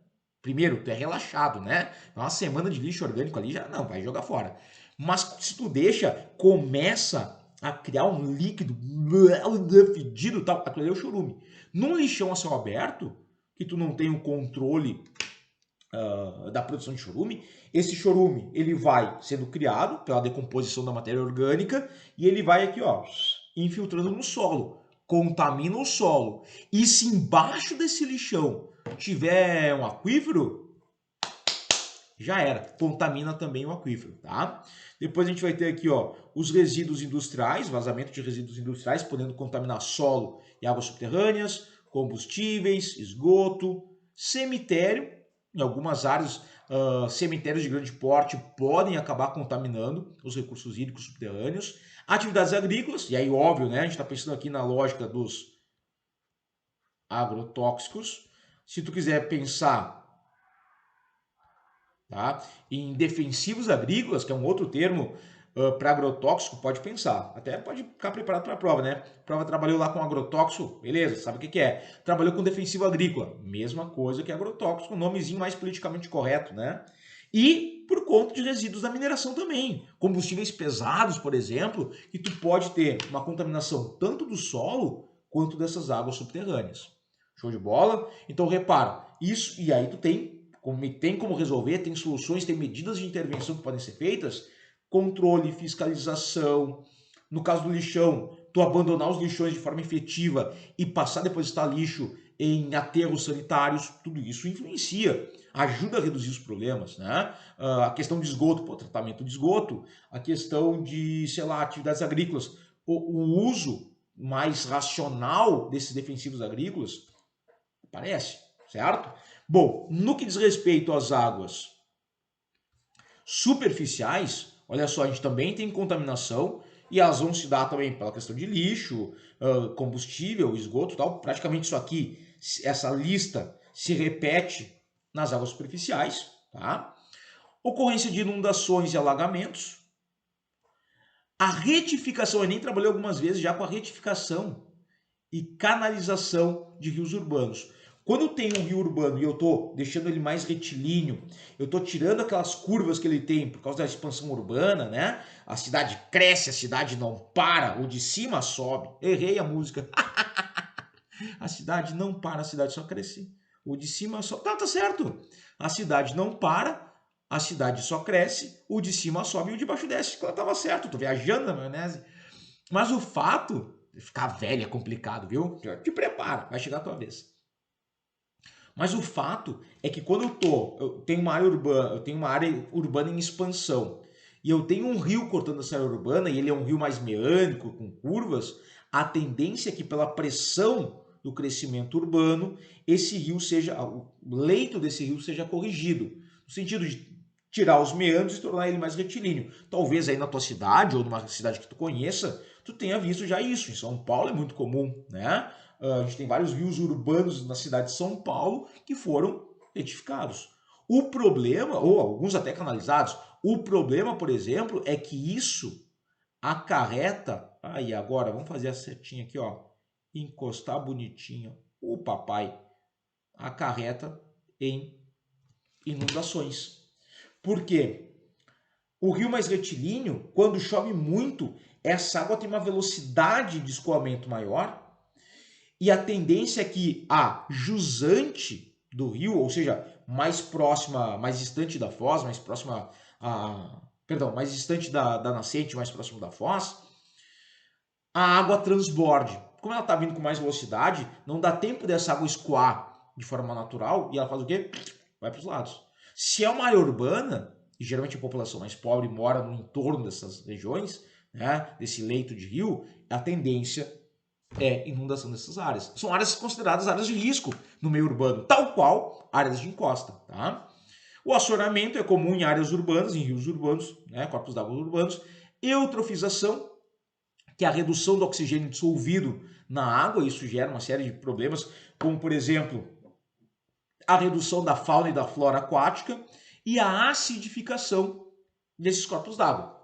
primeiro, tu é relaxado, né? Uma semana de lixo orgânico ali já não, vai jogar fora. Mas se tu deixa, começa a criar um líquido fedido e tal, aquilo ali é o chorume. Num lixão a céu aberto, que tu não tem o controle da produção de chorume, esse chorume ele vai sendo criado pela decomposição da matéria orgânica e ele vai aqui, ó, infiltrando no solo, contamina o solo. E se embaixo desse lixão tiver um aquífero, já era, contamina também o aquífero, tá? Depois a gente vai ter aqui, ó, os resíduos industriais, vazamento de resíduos industriais, podendo contaminar solo e águas subterrâneas, combustíveis, esgoto, cemitério. Em algumas áreas, cemitérios de grande porte podem acabar contaminando os recursos hídricos subterrâneos. Atividades agrícolas, e aí óbvio, né? A gente está pensando aqui na lógica dos agrotóxicos. Se tu quiser pensar, tá, em defensivos agrícolas, que é um outro termo para agrotóxico, pode pensar. Até pode ficar preparado para a prova, né? A prova trabalhou lá com agrotóxico, beleza, sabe o que é. Trabalhou com defensivo agrícola, mesma coisa que agrotóxico, nomezinho mais politicamente correto, né? E por conta de resíduos da mineração também. Combustíveis pesados, por exemplo, que tu pode ter uma contaminação tanto do solo quanto dessas águas subterrâneas. Show de bola? Então repara, isso, e aí tu tem como resolver, tem soluções, tem medidas de intervenção que podem ser feitas, controle, fiscalização. No caso do lixão, tu abandonar os lixões de forma efetiva e passar a depositar lixo em aterros sanitários, tudo isso influencia, ajuda a reduzir os problemas, né? A questão de esgoto, pô, tratamento de esgoto, a questão de, sei lá, atividades agrícolas, o uso mais racional desses defensivos agrícolas, parece, certo? Bom, no que diz respeito às águas superficiais, olha só, a gente também tem contaminação e elas vão se dar também pela questão de lixo, combustível, esgoto e tal. Praticamente isso aqui, essa lista se repete nas águas superficiais, tá? Ocorrência de inundações e alagamentos. A retificação, eu nem trabalhei algumas vezes já com a retificação e canalização de rios urbanos. Quando eu tenho um rio urbano e eu estou deixando ele mais retilíneo, eu estou tirando aquelas curvas que ele tem por causa da expansão urbana, né? A cidade cresce, a cidade não para, o de cima sobe. Errei a música. A cidade não para, a cidade só cresce. O de cima sobe. Tá certo. A cidade não para, a cidade só cresce, o de cima sobe e o de baixo desce. Ela estava certo, estou viajando na maionese. Mas o fato, ficar velho é complicado, viu? Já te prepara, vai chegar a tua vez. Mas o fato é que quando eu tenho uma área urbana, eu tenho uma área urbana em expansão, e eu tenho um rio cortando essa área urbana, e ele é um rio mais meânico, com curvas, a tendência é que pela pressão do crescimento urbano, esse rio seja, o leito desse rio seja corrigido, no sentido de tirar os meandros e tornar ele mais retilíneo. Talvez aí na tua cidade ou numa cidade que tu conheça, tu tenha visto já isso. Em São Paulo é muito comum, né? A gente tem vários rios urbanos na cidade de São Paulo que foram retificados. O problema, ou alguns até canalizados, o problema, por exemplo, é que isso acarreta. Aí agora, vamos fazer a setinha aqui, ó. Encostar bonitinho. O papai acarreta em inundações. Por quê? O rio mais retilíneo, quando chove muito, essa água tem uma velocidade de escoamento maior e a tendência é que a jusante do rio, ou seja, mais próxima, mais distante da foz, mais próxima perdão, mais distante da nascente, mais próximo da foz, a água transborde. Como ela está vindo com mais velocidade, não dá tempo dessa água escoar de forma natural e ela faz o quê? Vai para os lados. Se é uma área urbana, e geralmente a população mais pobre mora no entorno dessas regiões, né, desse leito de rio, a tendência é inundação dessas áreas. São áreas consideradas áreas de risco no meio urbano, tal qual áreas de encosta. Tá? O assoreamento é comum em áreas urbanas, em rios urbanos, né, corpos d'água urbanos. Eutrofização, que é a redução do oxigênio dissolvido na água, isso gera uma série de problemas, como por exemplo, a redução da fauna e da flora aquática e a acidificação desses corpos d'água.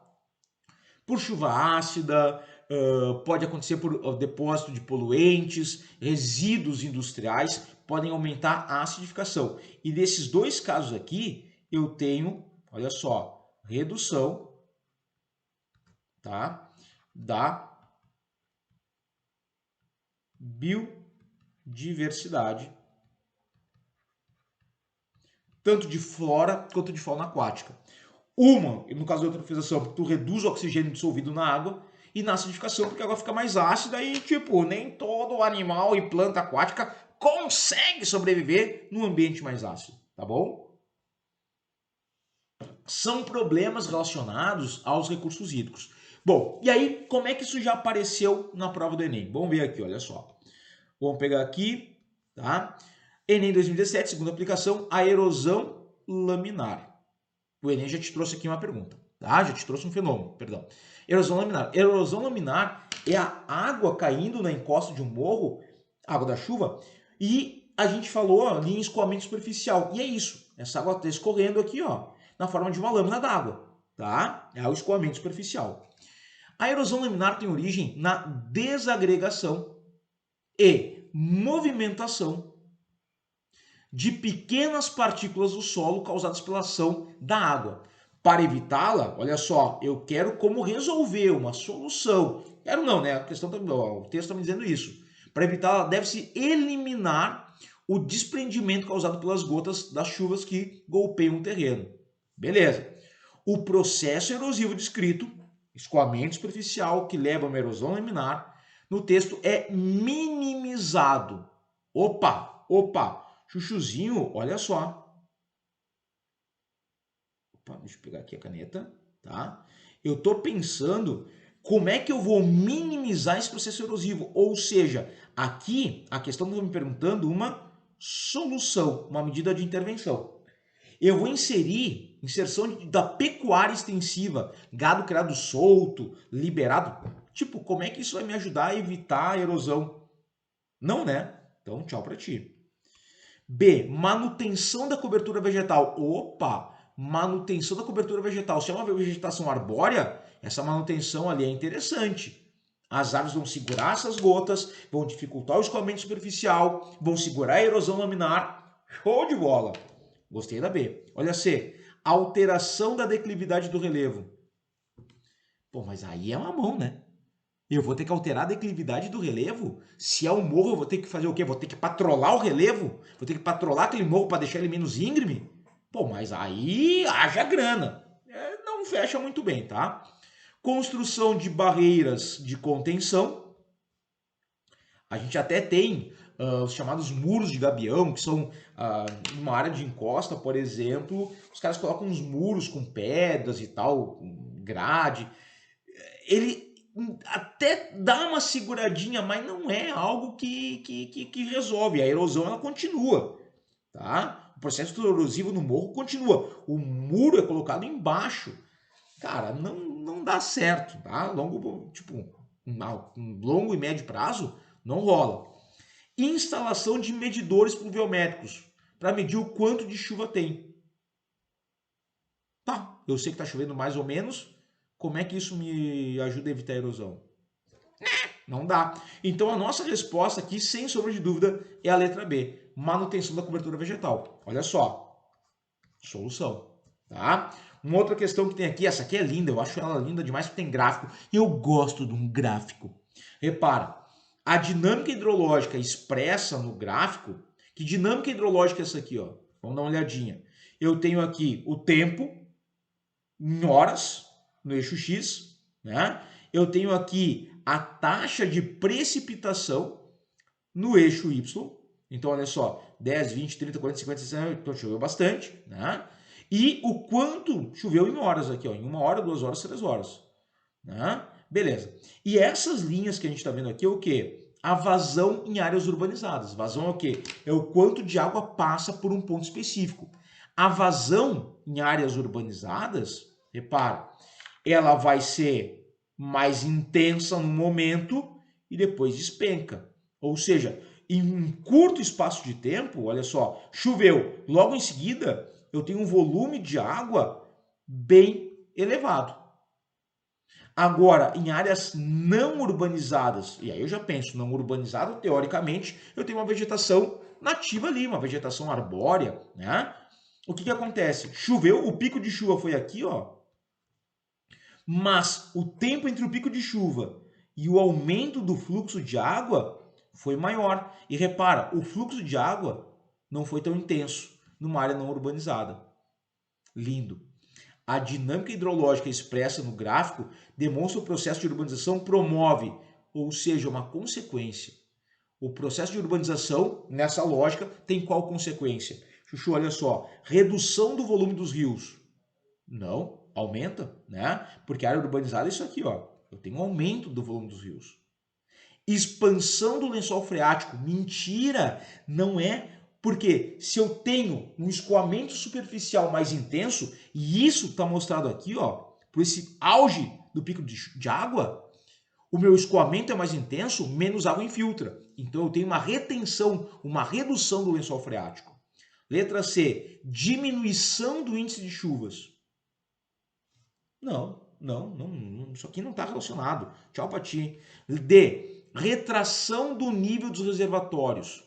Por chuva ácida, pode acontecer por depósito de poluentes, resíduos industriais, podem aumentar a acidificação. E desses dois casos aqui, eu tenho, olha só, redução, tá, da biodiversidade, tanto de flora quanto de fauna aquática. Uma, no caso da eutrofização, porque tu reduz o oxigênio dissolvido na água, e na acidificação, porque a água fica mais ácida e, tipo, nem todo animal e planta aquática consegue sobreviver num ambiente mais ácido, tá bom? São problemas relacionados aos recursos hídricos. Bom, e aí, como é que isso já apareceu na prova do Enem? Vamos ver aqui, olha só. Vamos pegar aqui, tá? Enem 2017, segunda aplicação, a erosão laminar. O Enem já te trouxe aqui uma pergunta, tá? Já te trouxe um fenômeno, perdão. Erosão laminar. Erosão laminar é a água caindo na encosta de um morro, água da chuva, e a gente falou ali em escoamento superficial. E é isso. Essa água está escorrendo aqui, ó, na forma de uma lâmina d'água, tá? É o escoamento superficial. A erosão laminar tem origem na desagregação e movimentação de pequenas partículas do solo causadas pela ação da água. Para evitá-la, olha só, eu quero como resolver uma solução. Quero não, né? A questão o texto está me dizendo isso. Para evitá-la, deve-se eliminar o desprendimento causado pelas gotas das chuvas que golpeiam o terreno. Beleza. O processo erosivo descrito, escoamento superficial que leva a uma erosão laminar, no texto é minimizado. Opa! Chuchuzinho, olha só. Opa, deixa eu pegar aqui a caneta, tá? Eu estou pensando como é que eu vou minimizar esse processo erosivo. Ou seja, aqui a questão está me perguntando uma solução, uma medida de intervenção. Eu vou inserir inserção da pecuária extensiva, gado criado solto, liberado. Tipo, como é que isso vai me ajudar a evitar a erosão? Não, né? Então, tchau para ti. B, manutenção da cobertura vegetal. Opa, manutenção da cobertura vegetal. Se é uma vegetação arbórea, essa manutenção ali é interessante. As árvores vão segurar essas gotas, vão dificultar o escoamento superficial, vão segurar a erosão laminar. Show de bola! Gostei da B. Olha C, alteração da declividade do relevo. Pô, mas aí é uma mão, né? Eu vou ter que alterar a declividade do relevo? Se é um morro, eu vou ter que fazer o quê? Vou ter que patrolar o relevo? Vou ter que patrolar aquele morro para deixar ele menos íngreme? Pô, mas aí haja grana. Não fecha muito bem, tá? construção de barreiras de contenção. A gente até tem os chamados muros de gabião, que são numa área de encosta, por exemplo, os caras colocam uns muros com pedras e tal, grade. Ele até dá uma seguradinha, mas não é algo que resolve. A erosão ela continua, tá? O processo erosivo no morro continua. O muro é colocado embaixo. Cara, não dá certo, tá? Longo e médio prazo não rola. Instalação de medidores pluviométricos para medir o quanto de chuva tem. Tá, eu sei que está chovendo mais ou menos. Como é que isso me ajuda a evitar a erosão? Não dá. Então a nossa resposta aqui, sem sombra de dúvida, é a letra B. Manutenção da cobertura vegetal. Olha só. Solução. Tá? Uma outra questão que tem aqui, essa aqui é linda, eu acho ela linda demais porque tem gráfico. E eu gosto de um gráfico. Repara, a dinâmica hidrológica expressa no gráfico, que dinâmica hidrológica é essa aqui, ó? Vamos dar uma olhadinha. Eu tenho aqui o tempo em horas no eixo X, né? Eu tenho aqui a taxa de precipitação no eixo Y. Então, olha só, 10, 20, 30, 40, 50, 60, então choveu bastante, né? E o quanto choveu em horas aqui, ó, em 1 hora, 2 horas, 3 horas, né? Beleza. E essas linhas que a gente está vendo aqui é o quê? A vazão em áreas urbanizadas. Vazão é o quê? É o quanto de água passa por um ponto específico. A vazão em áreas urbanizadas, repara, ela vai ser mais intensa no momento e depois despenca. Ou seja, em um curto espaço de tempo, olha só, choveu, logo em seguida eu tenho um volume de água bem elevado. Agora, em áreas não urbanizadas, e aí eu já penso, não urbanizado, teoricamente, eu tenho uma vegetação nativa ali, uma vegetação arbórea, né? O que acontece? Choveu, o pico de chuva foi aqui, ó, mas o tempo entre o pico de chuva e o aumento do fluxo de água foi maior. E repara, o fluxo de água não foi tão intenso numa área não urbanizada. Lindo. A dinâmica hidrológica expressa no gráfico demonstra o processo de urbanização promove, ou seja, uma consequência. O processo de urbanização, nessa lógica, tem qual consequência? Chuchu, olha só, redução do volume dos rios. Não, aumenta, né? Porque a área urbanizada é isso aqui, ó. Eu tenho um aumento do volume dos rios. Expansão do lençol freático. Mentira! Não é. Porque se eu tenho um escoamento superficial mais intenso, e isso está mostrado aqui, ó, por esse auge do pico de água, o meu escoamento é mais intenso, menos água infiltra. Então eu tenho uma retenção, uma redução do lençol freático. Letra C, diminuição do índice de chuvas. Não, isso aqui não está relacionado. Tchau pra ti. D, retração do nível dos reservatórios.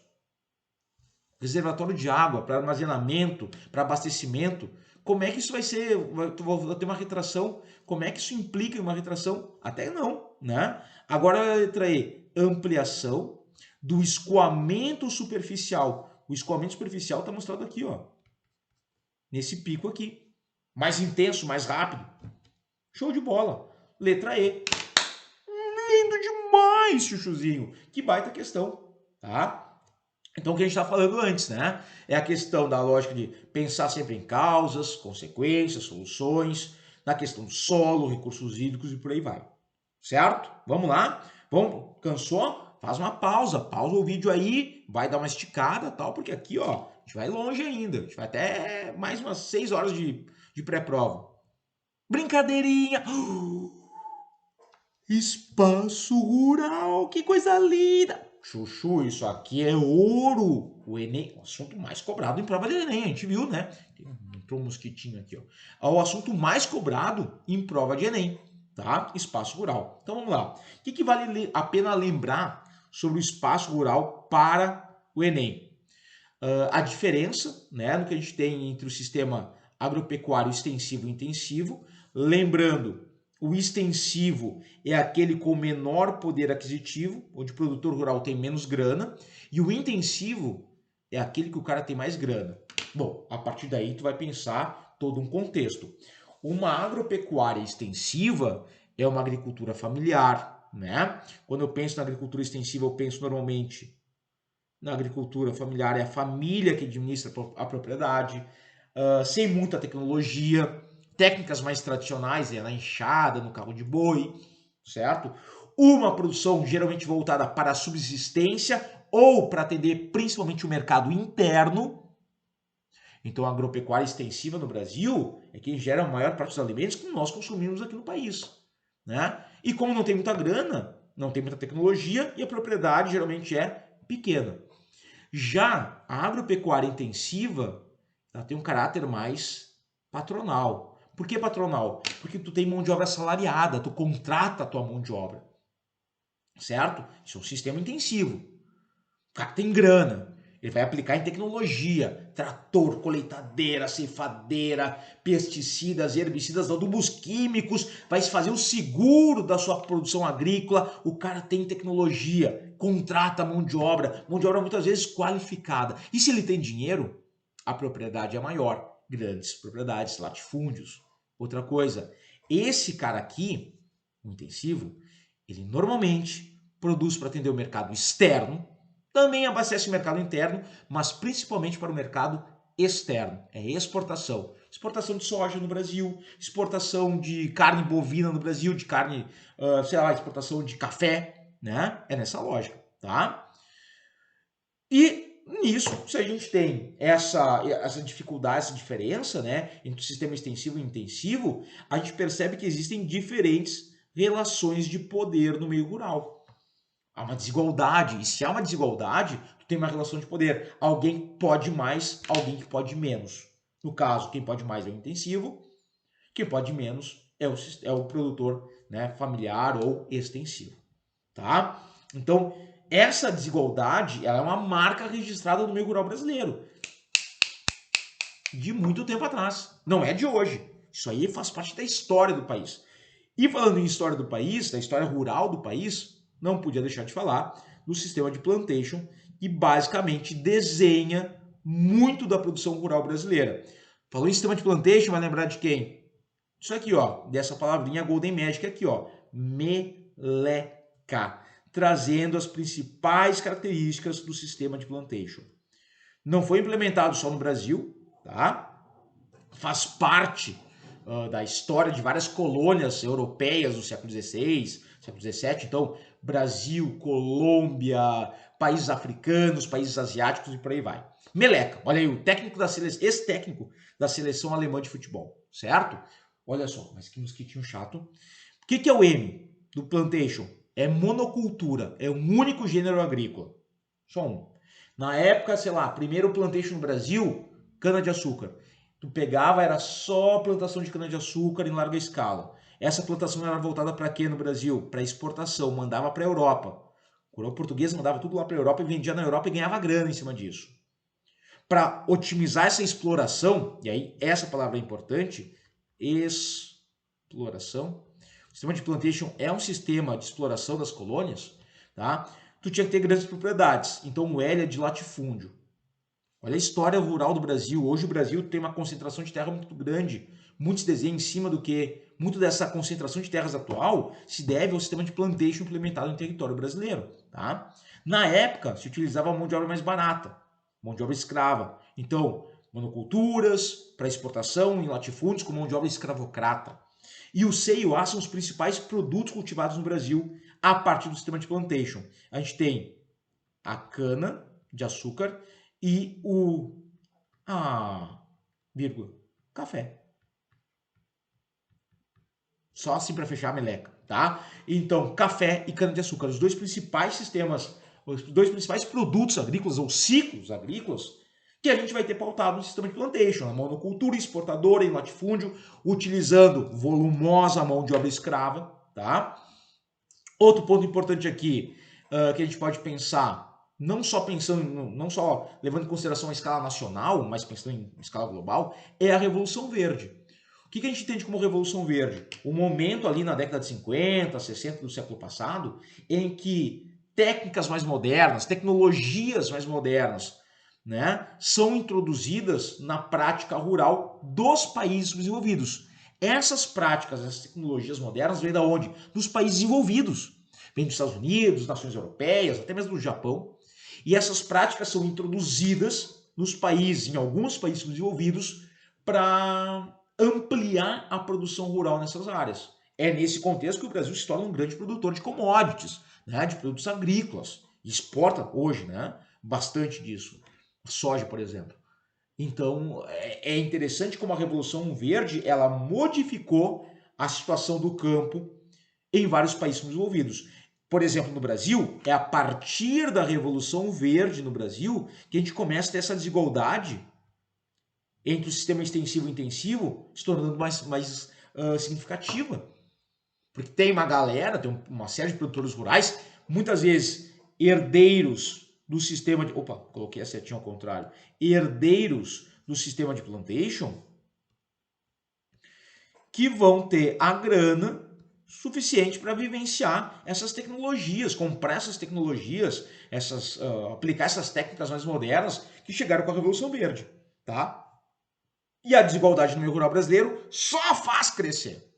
Reservatório de água para armazenamento, para abastecimento. Como é que isso vai ser? Vou ter uma retração. Como é que isso implica em uma retração? Até não, né? Agora a letra E, ampliação do escoamento superficial. O escoamento superficial está mostrado aqui, ó. Nesse pico aqui. Mais intenso, mais rápido. Show de bola. Letra E. Lindo demais, chuchuzinho. Que baita questão, tá? Então, o que a gente está falando antes, né? É a questão da lógica de pensar sempre em causas, consequências, soluções, na questão do solo, recursos hídricos e por aí vai. Certo? Vamos lá? Vamos? Cansou? Faz uma pausa. Pausa o vídeo aí, vai dar uma esticada tal, porque aqui, ó, a gente vai longe ainda. A gente vai até mais umas 6 horas de pré-prova. Brincadeirinha! Espaço rural, que coisa linda! Chuchu, isso aqui é ouro! O Enem, o assunto mais cobrado em prova de Enem, a gente viu, né? Entrou um mosquitinho aqui, ó. É o assunto mais cobrado em prova de Enem, tá? Espaço rural. Então vamos lá. O que vale a pena lembrar sobre o espaço rural para o Enem? A diferença, né, no que a gente tem entre o sistema agropecuário extensivo e intensivo. Lembrando, o extensivo é aquele com menor poder aquisitivo, onde o produtor rural tem menos grana, e o intensivo é aquele que o cara tem mais grana. Bom, a partir daí tu vai pensar todo um contexto. Uma agropecuária extensiva, é uma agricultura familiar, né? Quando eu penso na agricultura extensiva, eu penso normalmente na agricultura familiar, é a família que administra a propriedade, sem muita tecnologia, técnicas mais tradicionais, é na enxada, no carro de boi, certo? Uma produção geralmente voltada para a subsistência ou para atender principalmente o mercado interno. Então, a agropecuária extensiva no Brasil é quem gera a maior parte dos alimentos que nós consumimos aqui no país, né? E como não tem muita grana, não tem muita tecnologia e a propriedade geralmente é pequena. Já a agropecuária intensiva, ela tem um caráter mais patronal. Por que patronal? Porque tu tem mão de obra assalariada, tu contrata a tua mão de obra, certo? Isso é um sistema intensivo. O cara tem grana, ele vai aplicar em tecnologia, trator, colheitadeira, ceifadeira, pesticidas, herbicidas, adubos químicos, vai fazer o seguro da sua produção agrícola. O cara tem tecnologia, contrata mão de obra muitas vezes qualificada. E se ele tem dinheiro, a propriedade é maior. Grandes propriedades, latifúndios. Outra coisa, esse cara aqui, o intensivo, ele normalmente produz para atender o mercado externo, também abastece o mercado interno, mas principalmente para o mercado externo. É exportação. Exportação de soja no Brasil, exportação de carne bovina no Brasil, de carne, sei lá, exportação de café, né? É nessa lógica, tá? E nisso, se a gente tem essa dificuldade, essa diferença, né, entre o sistema extensivo e intensivo, a gente percebe que existem diferentes relações de poder no meio rural. Há uma desigualdade, e se há uma desigualdade, tu tem uma relação de poder. Alguém pode mais, alguém que pode menos. No caso, quem pode mais é o intensivo, quem pode menos é o produtor, né, familiar ou extensivo. Tá? Então, essa desigualdade ela é uma marca registrada no meio rural brasileiro. De muito tempo atrás. Não é de hoje. Isso aí faz parte da história do país. E falando em história do país, da história rural do país, não podia deixar de falar do sistema de plantation, que basicamente desenha muito da produção rural brasileira. Falou em sistema de plantation, vai lembrar de quem? Isso aqui, ó, dessa palavrinha Golden Magic aqui, ó, meleca, trazendo as principais características do sistema de plantation. Não foi implementado só no Brasil, tá? Faz parte da história de várias colônias europeias do século XVI, século XVII. Então, Brasil, Colômbia, países africanos, países asiáticos e por aí vai. Meleca, olha aí, o técnico da seleção, ex-técnico da seleção alemã de futebol, certo? Olha só, mas que mosquitinho chato. O que é o M do plantation? É monocultura, é um único gênero agrícola. Só um. Na época, sei lá, primeiro plantation no Brasil, cana-de-açúcar. Tu pegava, era só plantação de cana-de-açúcar em larga escala. Essa plantação era voltada para quê no Brasil? Para exportação, mandava para a Europa. O coroa português mandava tudo lá para a Europa e vendia na Europa e ganhava grana em cima disso. Para otimizar essa exploração, e aí essa palavra é importante, exploração. O sistema de plantation é um sistema de exploração das colônias, tá? Tu tinha que ter grandes propriedades. Então o L é de latifúndio. Olha a história rural do Brasil. Hoje o Brasil tem uma concentração de terra muito grande. Muitos desenham em cima do que muito dessa concentração de terras atual se deve ao sistema de plantation implementado no território brasileiro, tá? Na época se utilizava a mão de obra mais barata, mão de obra escrava. Então, monoculturas para exportação em latifúndios com mão de obra escravocrata. E o C e o A são os principais produtos cultivados no Brasil a partir do sistema de plantation. A gente tem a cana de açúcar e vírgula, café. Só assim para fechar a meleca, tá? Então, café e cana-de-açúcar, os dois principais sistemas, os dois principais produtos agrícolas ou ciclos agrícolas que a gente vai ter pautado no sistema de plantation, a monocultura exportadora em latifúndio, utilizando volumosa mão de obra escrava, tá? Outro ponto importante aqui que a gente pode pensar, não só levando em consideração a escala nacional, mas pensando em escala global, é a Revolução Verde. O que a gente entende como Revolução Verde? O momento ali na década de 50, 60 do século passado, em que técnicas mais modernas, tecnologias mais modernas, né, são introduzidas na prática rural dos países desenvolvidos. Essas práticas, essas tecnologias modernas vêm da onde? Dos países desenvolvidos. Vêm dos Estados Unidos, nações europeias, até mesmo do Japão. E essas práticas são introduzidas nos países, em alguns países desenvolvidos, para ampliar a produção rural nessas áreas. É nesse contexto que o Brasil se torna um grande produtor de commodities, né, de produtos agrícolas. Exporta hoje, né, bastante disso. Soja, por exemplo. Então, é interessante como a Revolução Verde ela modificou a situação do campo em vários países desenvolvidos. Por exemplo, no Brasil, é a partir da Revolução Verde no Brasil que a gente começa a ter essa desigualdade entre o sistema extensivo e intensivo se tornando mais significativa. Porque tem uma galera, tem uma série de produtores rurais, muitas vezes herdeiros do sistema de... Opa, coloquei a setinha ao contrário. Herdeiros do sistema de plantation, que vão ter a grana suficiente para vivenciar essas tecnologias, comprar essas tecnologias, aplicar essas técnicas mais modernas que chegaram com a Revolução Verde, tá? E a desigualdade no meio rural brasileiro só faz crescer.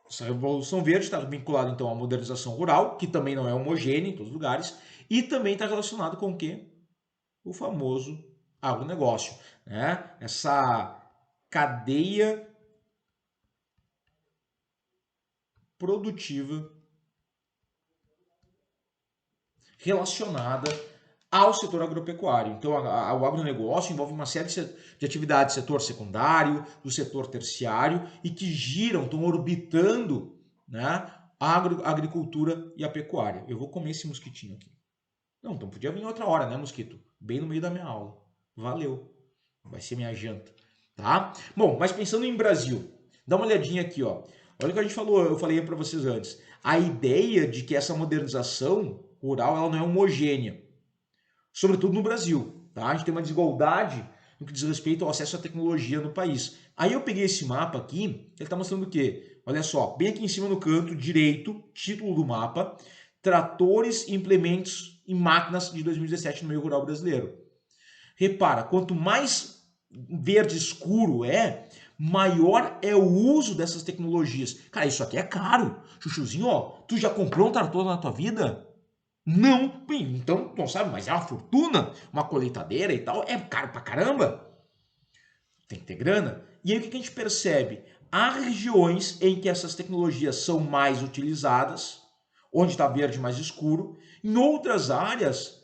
Essa Revolução Verde está vinculada então à modernização rural, que também não é homogênea em todos os lugares, e também está relacionado com o quê? O famoso agronegócio, né? Essa cadeia produtiva relacionada ao setor agropecuário. Então, o agronegócio envolve uma série de atividades, setor secundário, do setor terciário, e que giram, estão orbitando, né, a agricultura e a pecuária. Eu vou comer esse mosquitinho aqui. Não, então podia vir outra hora, né, mosquito? Bem no meio da minha aula. Valeu. Vai ser minha janta, tá? Bom, mas pensando em Brasil, dá uma olhadinha aqui, ó. Olha o que a gente falou, eu falei para vocês antes. A ideia de que essa modernização rural ela não é homogênea, sobretudo no Brasil, tá? A gente tem uma desigualdade no que diz respeito ao acesso à tecnologia no país. Aí eu peguei esse mapa aqui, ele está mostrando o quê? Olha só, bem aqui em cima no canto direito, título do mapa, tratores, implementos e máquinas de 2017 no meio rural brasileiro. Repara, quanto mais verde escuro maior é o uso dessas tecnologias. Cara, isso aqui é caro. Chuchuzinho, ó, tu já comprou um trator na tua vida? Não. Então, não sabe, mas é uma fortuna. Uma colheitadeira e tal, é caro pra caramba. Tem que ter grana. E aí o que a gente percebe? Há regiões em que essas tecnologias são mais utilizadas, onde está verde mais escuro. Em outras áreas,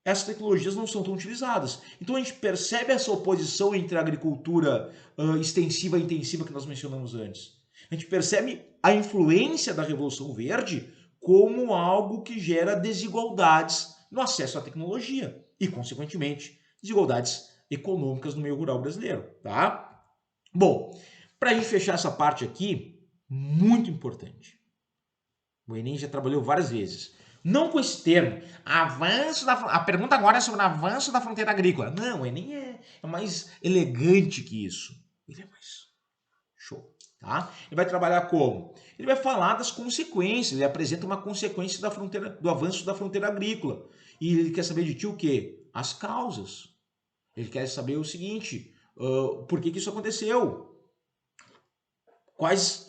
essas tecnologias não são tão utilizadas. Então a gente percebe essa oposição entre a agricultura extensiva e intensiva que nós mencionamos antes. A gente percebe a influência da Revolução Verde como algo que gera desigualdades no acesso à tecnologia e, consequentemente, desigualdades econômicas no meio rural brasileiro, tá? Bom, para a gente fechar essa parte aqui, muito importante. O Enem já trabalhou várias vezes. Não com esse termo, avanço da... A pergunta agora é sobre o avanço da fronteira agrícola. Não, o Enem é mais elegante que isso. Ele é mais show, tá? Ele vai trabalhar como? Ele vai falar das consequências, ele apresenta uma consequência da fronteira, do avanço da fronteira agrícola. E ele quer saber de ti o quê? As causas. Ele quer saber o seguinte, por que isso aconteceu? Quais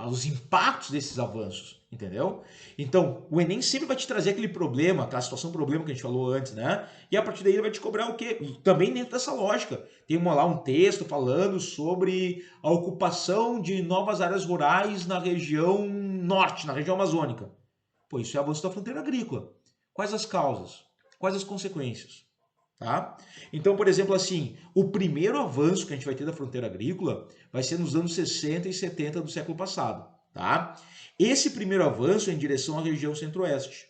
os impactos desses avanços, entendeu? Então, o Enem sempre vai te trazer aquele problema, aquela situação problema que a gente falou antes, né? E a partir daí ele vai te cobrar o quê? E também dentro dessa lógica. Tem lá um texto falando sobre a ocupação de novas áreas rurais na região norte, na região amazônica. Pô, isso é avanço da fronteira agrícola. Quais as causas? Quais as consequências? Tá? Então, por exemplo, assim, o primeiro avanço que a gente vai ter da fronteira agrícola vai ser nos anos 60 e 70 do século passado. Tá? Esse primeiro avanço é em direção à região centro-oeste.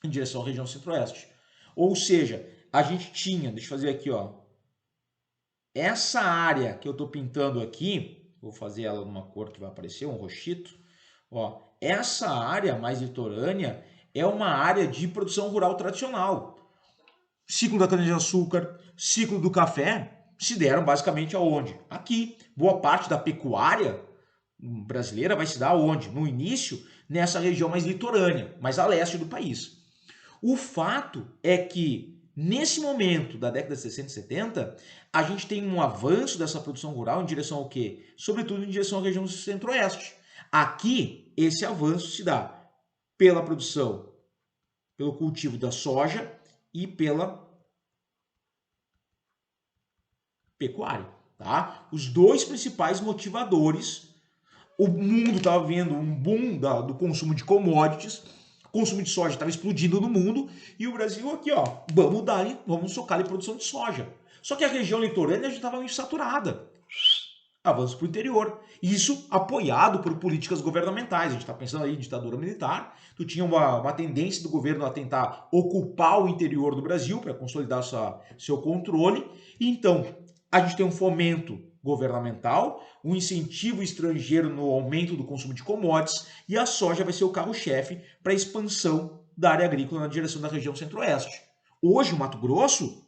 Em direção à região centro-oeste. Ou seja, a gente tinha, deixa eu fazer aqui, ó, essa área que eu estou pintando aqui, vou fazer ela numa cor que vai aparecer, um roxito. Ó, essa área mais litorânea é uma área de produção rural tradicional. Ciclo da cana-de-açúcar, ciclo do café, se deram basicamente aonde? Aqui. Boa parte da pecuária brasileira vai se dar aonde? No início, nessa região mais litorânea, mais a leste do país. O fato é que Nesse momento da década de 60 e 70, a gente tem um avanço dessa produção rural em direção ao quê? Sobretudo em direção à região do centro-oeste. Aqui, esse avanço se dá pela produção, pelo cultivo da soja e pela pecuária, tá? Os dois principais motivadores. O mundo estava vendo um boom do consumo de commodities, o consumo de soja estava explodindo no mundo, e o Brasil aqui, ó, vamos socar em produção de soja. Só que a região litorânea já estava meio saturada. Avanço para o interior. Isso apoiado por políticas governamentais. A gente está pensando aí em ditadura militar. Tu tinha uma tendência do governo a tentar ocupar o interior do Brasil para consolidar seu controle. Então, a gente tem um fomento governamental, um incentivo estrangeiro no aumento do consumo de commodities, e a soja vai ser o carro-chefe para a expansão da área agrícola na direção da região centro-oeste. Hoje, o Mato Grosso,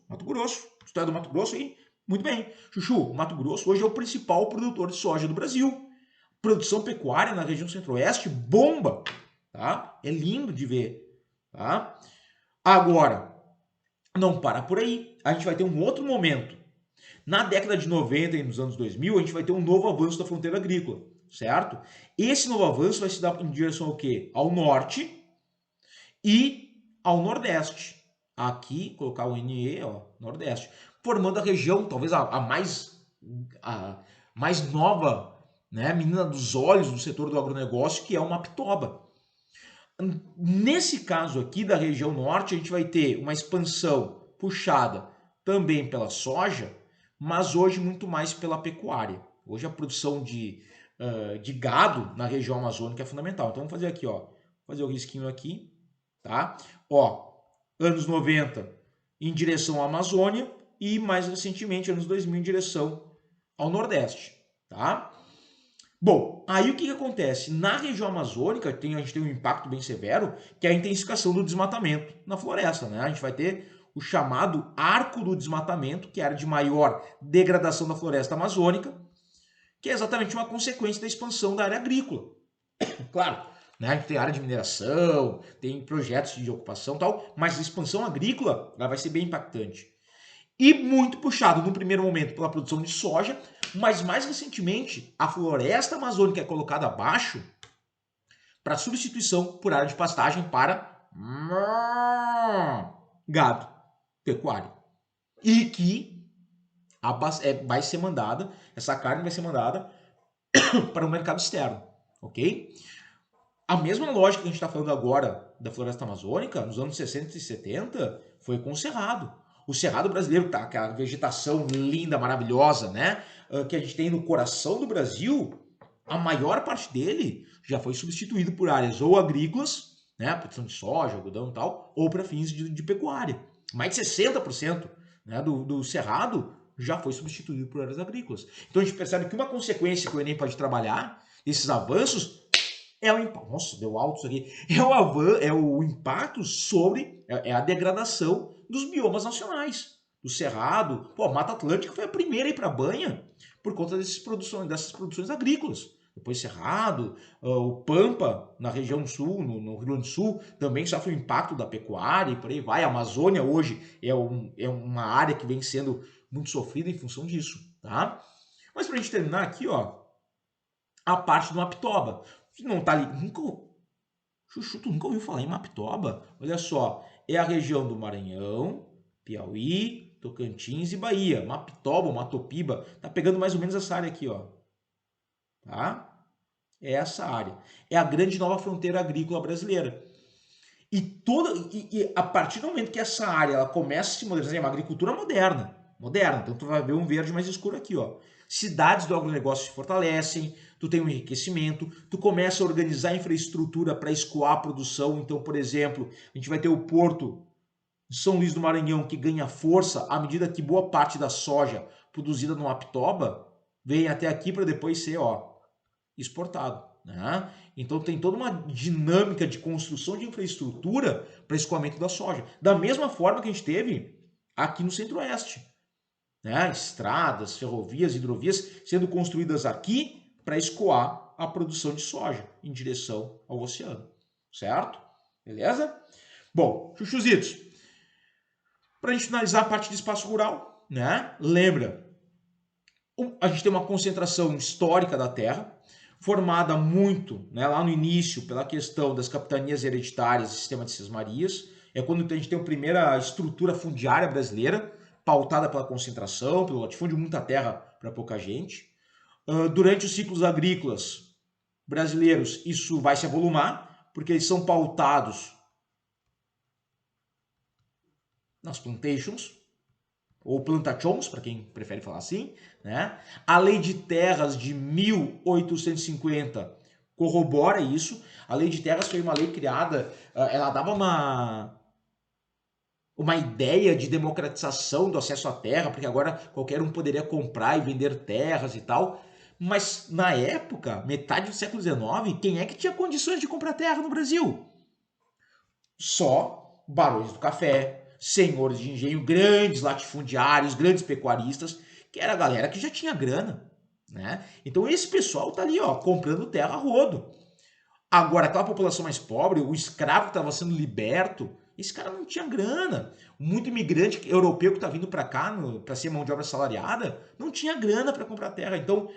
história do Mato Grosso aí, muito bem. Chuchu, o Mato Grosso hoje é o principal produtor de soja do Brasil. Produção pecuária na região centro-oeste bomba, tá? É lindo de ver, tá? Agora, não para por aí. A gente vai ter um outro momento. Na década de 90 e nos anos 2000, a gente vai ter um novo avanço da fronteira agrícola, certo? Esse novo avanço vai se dar em direção ao quê? Ao norte e ao nordeste. Aqui, colocar o NE, ó, nordeste, formando a região, talvez a mais nova, né, menina dos olhos do setor do agronegócio, que é o Mapitoba. Nesse caso aqui da região norte, a gente vai ter uma expansão puxada também pela soja, mas hoje muito mais pela pecuária. Hoje a produção de gado na região amazônica é fundamental. Então vamos fazer aqui, ó, fazer o risquinho aqui, tá? Ó, anos 90 em direção à Amazônia e mais recentemente, anos 2000, em direção ao Nordeste, tá? Bom, aí o que acontece? Na região amazônica, a gente tem um impacto bem severo, que é a intensificação do desmatamento na floresta, né? A gente vai ter o chamado arco do desmatamento, que é a área de maior degradação da floresta amazônica, que é exatamente uma consequência da expansão da área agrícola. Claro, né? A gente tem área de mineração, tem projetos de ocupação e tal, mas a expansão agrícola ela vai ser bem impactante. E muito puxado no primeiro momento pela produção de soja, mas mais recentemente a floresta amazônica é colocada abaixo para substituição por área de pastagem para gado, pecuária. E que vai ser mandada, essa carne vai ser mandada para o mercado externo, ok? A mesma lógica que a gente está falando agora da floresta amazônica, nos anos 60 e 70, foi com o cerrado. O cerrado brasileiro, tá, aquela vegetação linda, maravilhosa, né? Que a gente tem no coração do Brasil, a maior parte dele já foi substituído por áreas ou agrícolas, né? Produção de soja, algodão e tal, ou para fins de pecuária. Mais de 60%, né, do cerrado já foi substituído por áreas agrícolas. Então a gente percebe que uma consequência que o Enem pode trabalhar, esses avanços, é o impacto. Nossa, deu alto isso aqui. É o impacto sobre. A degradação dos biomas nacionais. Do Cerrado. Pô, a Mata Atlântica foi a primeira a ir para a banha por conta dessas produções agrícolas. Depois Cerrado, o Pampa, na região sul, no Rio Grande do Sul, também sofre o impacto da pecuária e por aí vai. A Amazônia hoje é uma área que vem sendo muito sofrida em função disso, tá? Mas para a gente terminar aqui, ó, a parte do Mapitoba. Não tá ali. Chuchu, tu nunca ouviu falar em Mapitoba? Olha só, é a região do Maranhão, Piauí, Tocantins e Bahia. Mapitoba, Matopiba, tá pegando mais ou menos essa área aqui, ó. Tá? É essa área. É a grande nova fronteira agrícola brasileira. E a partir do momento que essa área ela começa a se modernizar, é uma agricultura moderna. Moderna. Então tu vai ver um verde mais escuro aqui, ó. Cidades do agronegócio se fortalecem, tu tem um enriquecimento, tu começa a organizar a infraestrutura para escoar a produção. Então, por exemplo, a gente vai ter o porto de São Luís do Maranhão que ganha força à medida que boa parte da soja produzida no Mapitoba vem até aqui para depois ser, ó, exportado, né? Então tem toda uma dinâmica de construção de infraestrutura para escoamento da soja. Da mesma forma que a gente teve aqui no Centro-Oeste, né? Estradas, ferrovias, hidrovias sendo construídas aqui para escoar a produção de soja em direção ao oceano, certo? Beleza? Bom, chuchuzitos, Para a gente finalizar a parte de espaço rural, né? Lembra, a gente tem uma concentração histórica da terra, formada muito, né, lá no início pela questão das capitanias hereditárias e sistema de cismarias. É quando a gente tem a primeira estrutura fundiária brasileira, pautada pela concentração, pelo latifúndio, muita terra para pouca gente. Durante os ciclos agrícolas brasileiros, isso vai se avolumar, porque eles são pautados nas plantations, ou plantations, para quem prefere falar assim, né? A Lei de Terras de 1850 corrobora isso. A Lei de Terras foi uma lei criada, ela dava uma ideia de democratização do acesso à terra, porque agora qualquer um poderia comprar e vender terras e tal. Mas na época, metade do século XIX, quem é que tinha condições de comprar terra no Brasil? Só barões do café, senhores de engenho, grandes latifundiários, grandes pecuaristas, que era a galera que já tinha grana, né? Então esse pessoal tá ali, ó, comprando terra a rodo. Agora, aquela população mais pobre, o escravo que estava sendo liberto, esse cara não tinha grana. Muito imigrante europeu que está vindo para cá para ser mão de obra salariada, não tinha grana para comprar terra. Então,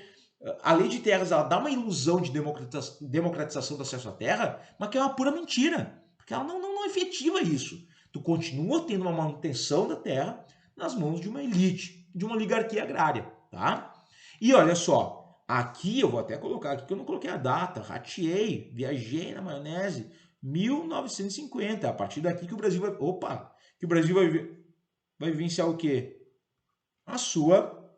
a lei de terras ela dá uma ilusão de democratização do acesso à terra, mas que é uma pura mentira, porque ela não efetiva isso. Tu continua tendo uma manutenção da terra nas mãos de uma elite, de uma oligarquia agrária, tá? E olha só, aqui eu vou até colocar aqui que eu não coloquei a data, rateei, viajei na maionese, 1950, é a partir daqui que o Brasil vai, opa, que o Brasil vai vivenciar o quê? A sua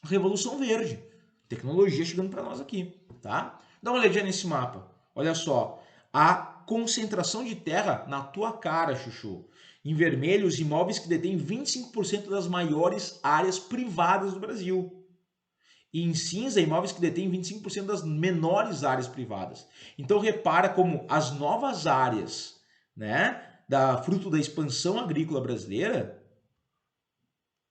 Revolução Verde. Tecnologia chegando para nós aqui, tá? Dá uma olhadinha nesse mapa. Olha só, a concentração de terra na tua cara, chuchu. Em vermelho, os imóveis que detêm 25% das maiores áreas privadas do Brasil. E em cinza, imóveis que detêm 25% das menores áreas privadas. Então repara como as novas áreas, né, fruto da expansão agrícola brasileira,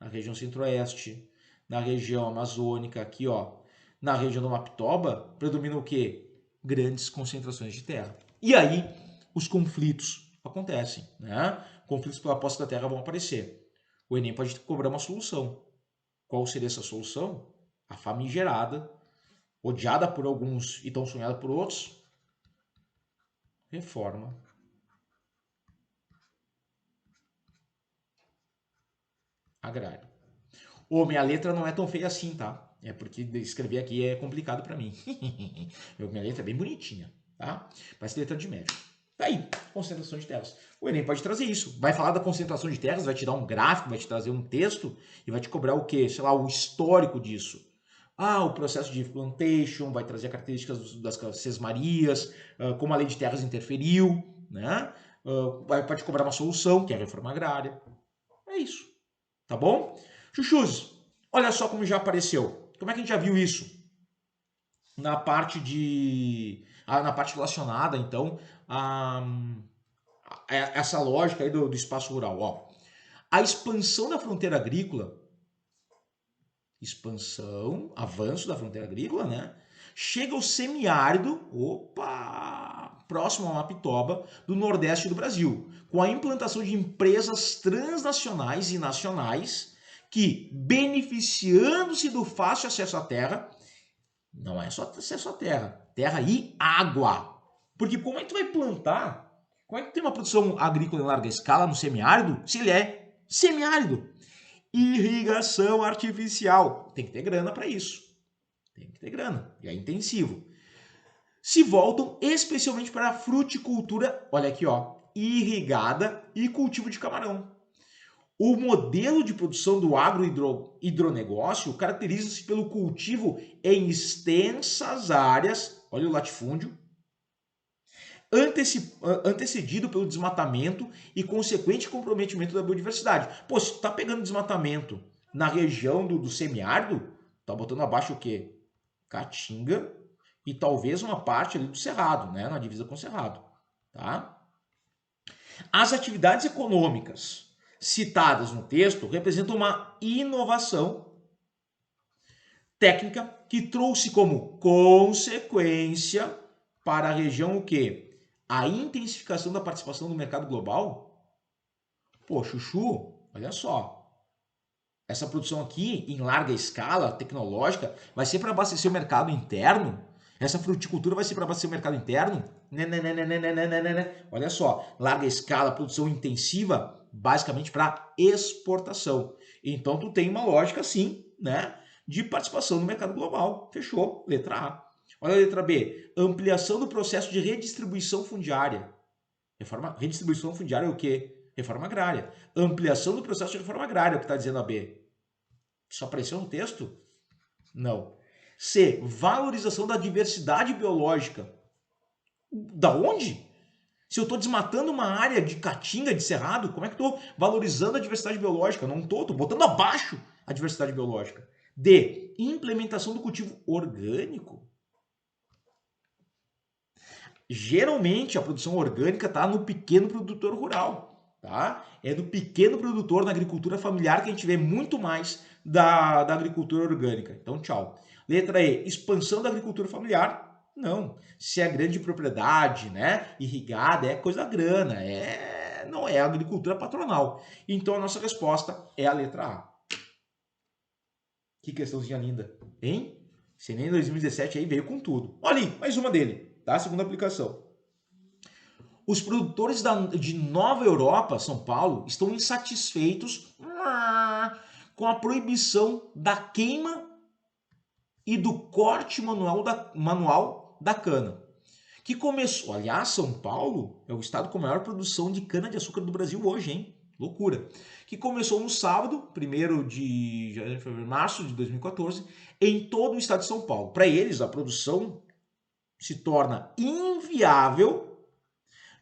na região centro-oeste, na região amazônica, aqui ó, na região do Mapitoba, predomina o quê? Grandes concentrações de terra. E aí os conflitos acontecem, né? Conflitos pela posse da terra vão aparecer. O Enem pode cobrar uma solução. Qual seria essa solução? A famigerada, odiada por alguns e tão sonhada por outros, reforma agrária. Ô, minha letra não é tão feia assim, tá? É porque escrever aqui é complicado para mim. Minha letra é bem bonitinha, tá? Parece letra de médico. Tá aí, concentração de terras. O Enem pode trazer isso. Vai falar da concentração de terras, vai te dar um gráfico, vai te trazer um texto e vai te cobrar o quê? Sei lá, o histórico disso. Ah, o processo de plantation vai trazer características das sesmarias, como a lei de terras interferiu, né? Vai te cobrar uma solução, que é a reforma agrária. É isso, tá bom? Chuchus, olha só como já apareceu. Como é que a gente já viu isso? Na parte na parte relacionada, então, a essa lógica aí do espaço rural. Ó. A expansão da fronteira agrícola, avanço da fronteira agrícola, né? Chega ao semiárido, próximo ao Mapitoba, do nordeste do Brasil, com a implantação de empresas transnacionais e nacionais que, beneficiando-se do fácil acesso à terra, não é só acesso à terra, terra e água. Porque como é que tu vai plantar? Como é que tem uma produção agrícola em larga escala no semiárido se ele é semiárido? Irrigação artificial. Tem que ter grana para isso. Tem que ter grana. E é intensivo. Se voltam especialmente para a fruticultura, olha aqui, ó, irrigada e cultivo de camarão. O modelo de produção do hidronegócio caracteriza-se pelo cultivo em extensas áreas, olha o latifúndio, antecedido pelo desmatamento e consequente comprometimento da biodiversidade. Pô, se tu tá pegando desmatamento na região do semiárido, tá botando abaixo o quê? Caatinga e talvez uma parte ali do cerrado, né, na divisa com o cerrado, tá? As atividades econômicas citadas no texto representam uma inovação técnica que trouxe como consequência para a região o quê? A intensificação da participação do mercado global. Pô, chuchu, olha só. Essa produção aqui, em larga escala, tecnológica, vai ser para abastecer o mercado interno? Essa fruticultura vai ser para abastecer o mercado interno? Olha só, larga escala, produção intensiva, basicamente para exportação. Então, tu tem uma lógica, sim, né, de participação no mercado global. Fechou, letra A. Olha a letra B, ampliação do processo de redistribuição fundiária. Redistribuição fundiária é o quê? Reforma agrária. Ampliação do processo de reforma agrária, é o que está dizendo a B. Só apareceu no texto? Não. C. Valorização da diversidade biológica. Da onde? Se eu estou desmatando uma área de caatinga, de cerrado, como é que estou valorizando a diversidade biológica? Não estou botando abaixo a diversidade biológica. D. Implementação do cultivo orgânico. Geralmente a produção orgânica está no pequeno produtor rural, tá? É no pequeno produtor, na agricultura familiar, que a gente vê muito mais da agricultura orgânica. Então, tchau. Letra E, expansão da agricultura familiar. Não. Se é grande propriedade, né, irrigada, é coisa da grana, não é agricultura patronal. Então, a nossa resposta é a letra A. Que questãozinha linda, hein? Senem 2017 aí veio com tudo. Olha aí, mais uma dele, tá? Segunda aplicação. Os produtores de Nova Europa, São Paulo, estão insatisfeitos com a proibição da queima e do corte manual da cana. Que começou, aliás, São Paulo é o estado com a maior produção de cana-de-açúcar do Brasil hoje, hein? Loucura. Que começou no sábado, 1º de março de 2014, em todo o estado de São Paulo. Para eles, a produção se torna inviável,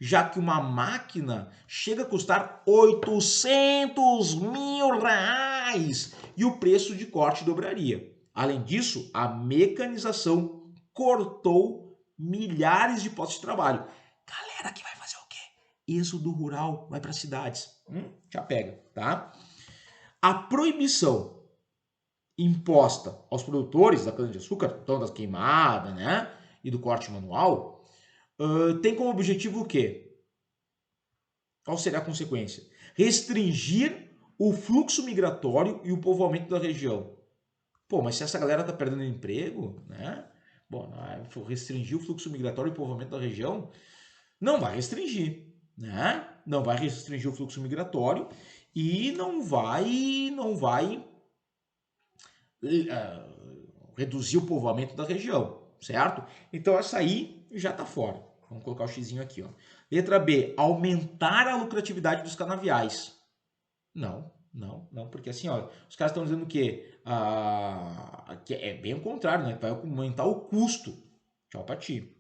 já que uma máquina chega a custar 800 mil reais e o preço de corte dobraria. Além disso, a mecanização cortou milhares de postos de trabalho. Galera que vai fazer o quê? Êxodo rural, vai para cidades. Já pega, tá? A proibição imposta aos produtores da cana-de-açúcar, então das queimadas, né, e do corte manual, tem como objetivo o quê? Qual seria a consequência? Restringir o fluxo migratório e o povoamento da região. Pô, mas se essa galera tá perdendo emprego, né? Bom, restringir o fluxo migratório e o povoamento da região, não vai restringir, né? Não vai restringir o fluxo migratório e não vai reduzir o povoamento da região, certo? Então essa aí já tá fora. Vamos colocar o xizinho aqui, ó. Letra B, aumentar a lucratividade dos canaviais. Não, porque assim, ó, os caras estão dizendo que é bem o contrário, né? Vai aumentar o custo. Tchau pra ti.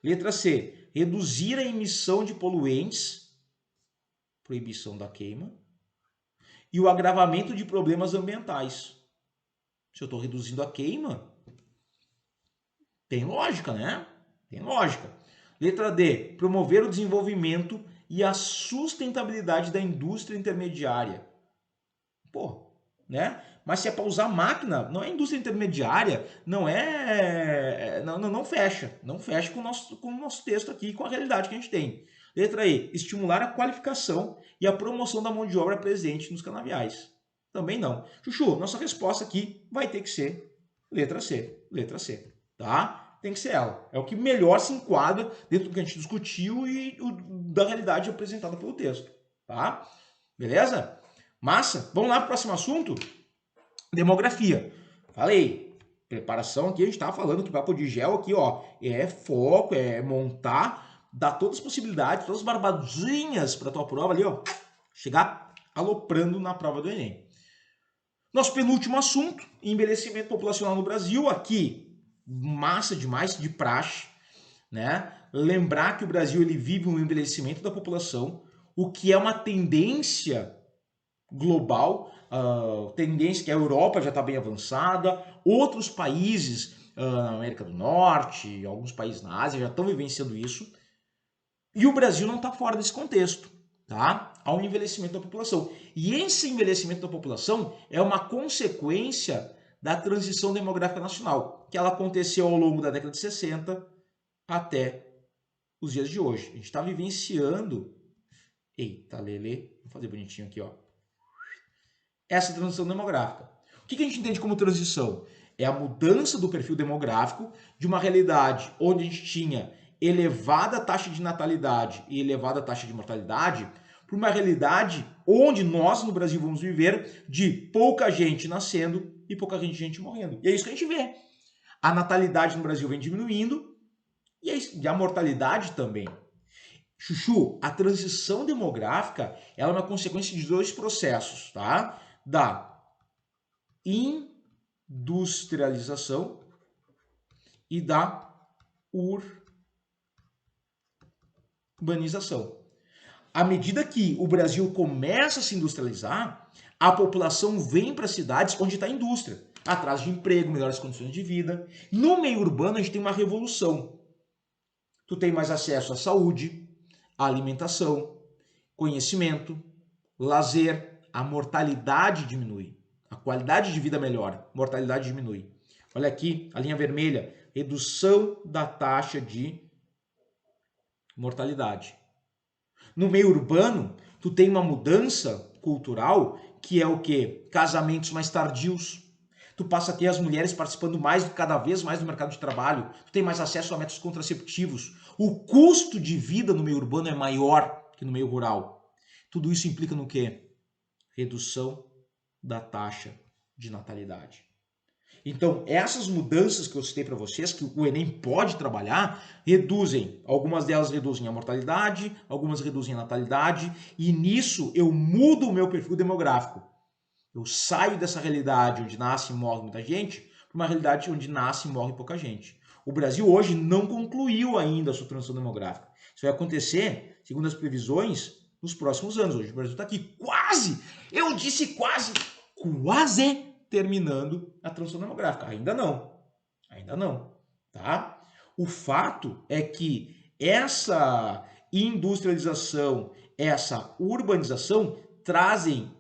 Letra C, reduzir a emissão de poluentes, proibição da queima, e o agravamento de problemas ambientais. Se eu estou reduzindo a queima, tem lógica, né? Tem lógica. Letra D, promover o desenvolvimento e a sustentabilidade da indústria intermediária. Pô, né? Mas se é para usar máquina, não é indústria intermediária, não fecha. Não fecha com o nosso texto aqui, com a realidade que a gente tem. Letra E, estimular a qualificação e a promoção da mão de obra presente nos canaviais. Também não. Chuchu, nossa resposta aqui vai ter que ser letra C. Letra C, tá? Tem que ser ela. É o que melhor se enquadra dentro do que a gente discutiu e da realidade apresentada pelo texto, tá? Beleza? Massa? Vamos lá para o próximo assunto? Demografia. Falei, preparação aqui, a gente estava falando que papo de gel aqui, ó, é foco, é montar, dar todas as possibilidades, todas as barbadinhas para tua prova ali, ó, chegar aloprando na prova do Enem. Nosso penúltimo assunto, envelhecimento populacional no Brasil, aqui, massa demais, de praxe, né? Lembrar que o Brasil ele vive um envelhecimento da população, o que é uma tendência global, tendência que a Europa já está bem avançada, outros países na América do Norte, alguns países na Ásia já estão vivenciando isso, e o Brasil não está fora desse contexto, tá? Há um envelhecimento da população. E esse envelhecimento da população é uma consequência da transição demográfica nacional, que ela aconteceu ao longo da década de 60 até os dias de hoje. A gente está vivenciando... Eita, Lele, vou fazer bonitinho aqui, ó. essa transição demográfica. O que a gente entende como transição? É a mudança do perfil demográfico de uma realidade onde a gente tinha elevada taxa de natalidade e elevada taxa de mortalidade para uma realidade onde nós no Brasil vamos viver de pouca gente nascendo e pouca gente morrendo. E é isso que a gente vê. A natalidade no Brasil vem diminuindo e a mortalidade também. Chuchu, a transição demográfica ela é uma consequência de dois processos, tá? Da industrialização e da urbanização. À medida que o Brasil começa a se industrializar, a população vem para cidades onde está a indústria, atrás de emprego, melhores condições de vida. No meio urbano, a gente tem uma revolução. Tu tem mais acesso à saúde, à alimentação, conhecimento, lazer, a mortalidade diminui. A qualidade de vida melhora, mortalidade diminui. Olha aqui, a linha vermelha, redução da taxa de mortalidade. No meio urbano, tu tem uma mudança cultural que é o quê? Casamentos mais tardios. Tu passa a ter as mulheres participando cada vez mais do mercado de trabalho. Tu tem mais acesso a métodos contraceptivos. O custo de vida no meio urbano é maior que no meio rural. Tudo isso implica no quê? Redução da taxa de natalidade. Então, essas mudanças que eu citei para vocês, que o Enem pode trabalhar, algumas delas reduzem a mortalidade, algumas reduzem a natalidade, e nisso eu mudo o meu perfil demográfico. Eu saio dessa realidade onde nasce e morre muita gente, para uma realidade onde nasce e morre pouca gente. O Brasil hoje não concluiu ainda a sua transição demográfica. Isso vai acontecer, segundo as previsões, nos próximos anos. Hoje o Brasil está aqui quase, eu disse quase terminando a transição demográfica. Ainda não, tá? O fato é que essa industrialização, essa urbanização trazem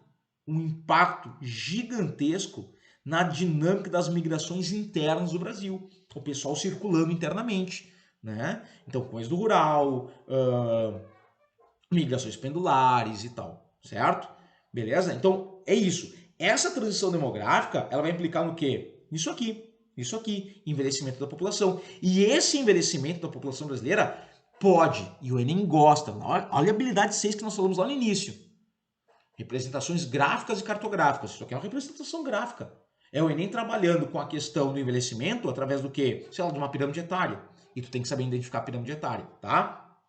um impacto gigantesco na dinâmica das migrações internas do Brasil. O pessoal circulando internamente, né? Então, coisa do rural, migrações pendulares e tal, certo? Beleza? Então, é isso. Essa transição demográfica, ela vai implicar no quê? Isso aqui, envelhecimento da população. E esse envelhecimento da população brasileira pode, e o Enem gosta, olha a habilidade 6 que nós falamos lá no início. Representações gráficas e cartográficas. Isso aqui é uma representação gráfica. É o Enem trabalhando com a questão do envelhecimento através do quê? Sei lá, de uma pirâmide etária. E tu tem que saber identificar a pirâmide etária, tá?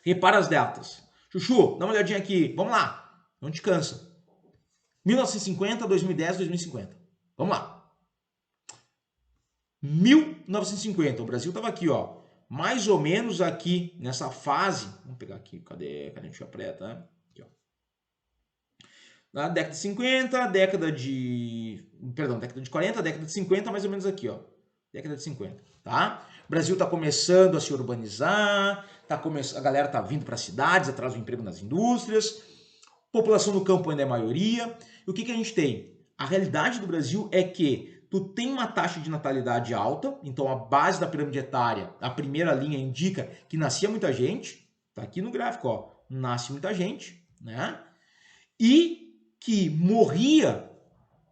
Repara as datas. Chuchu, dá uma olhadinha aqui. Vamos lá. Não te cansa. 1950, 2010, 2050. Vamos lá. 1950. O Brasil estava aqui, ó. Mais ou menos aqui nessa fase. Vamos pegar aqui. Cadê a gente preta, né? Aqui, ó. Na década de 50, década de 40, década de 50, mais ou menos aqui, ó. Década de 50, tá? O Brasil está começando a se urbanizar, a galera está vindo para as cidades, atrás do emprego nas indústrias, população do campo ainda é maioria. E o que a gente tem? A realidade do Brasil é que tu tem uma taxa de natalidade alta, então a base da pirâmide etária, a primeira linha indica que nascia muita gente, tá aqui no gráfico, ó, nasce muita gente, né? E que morria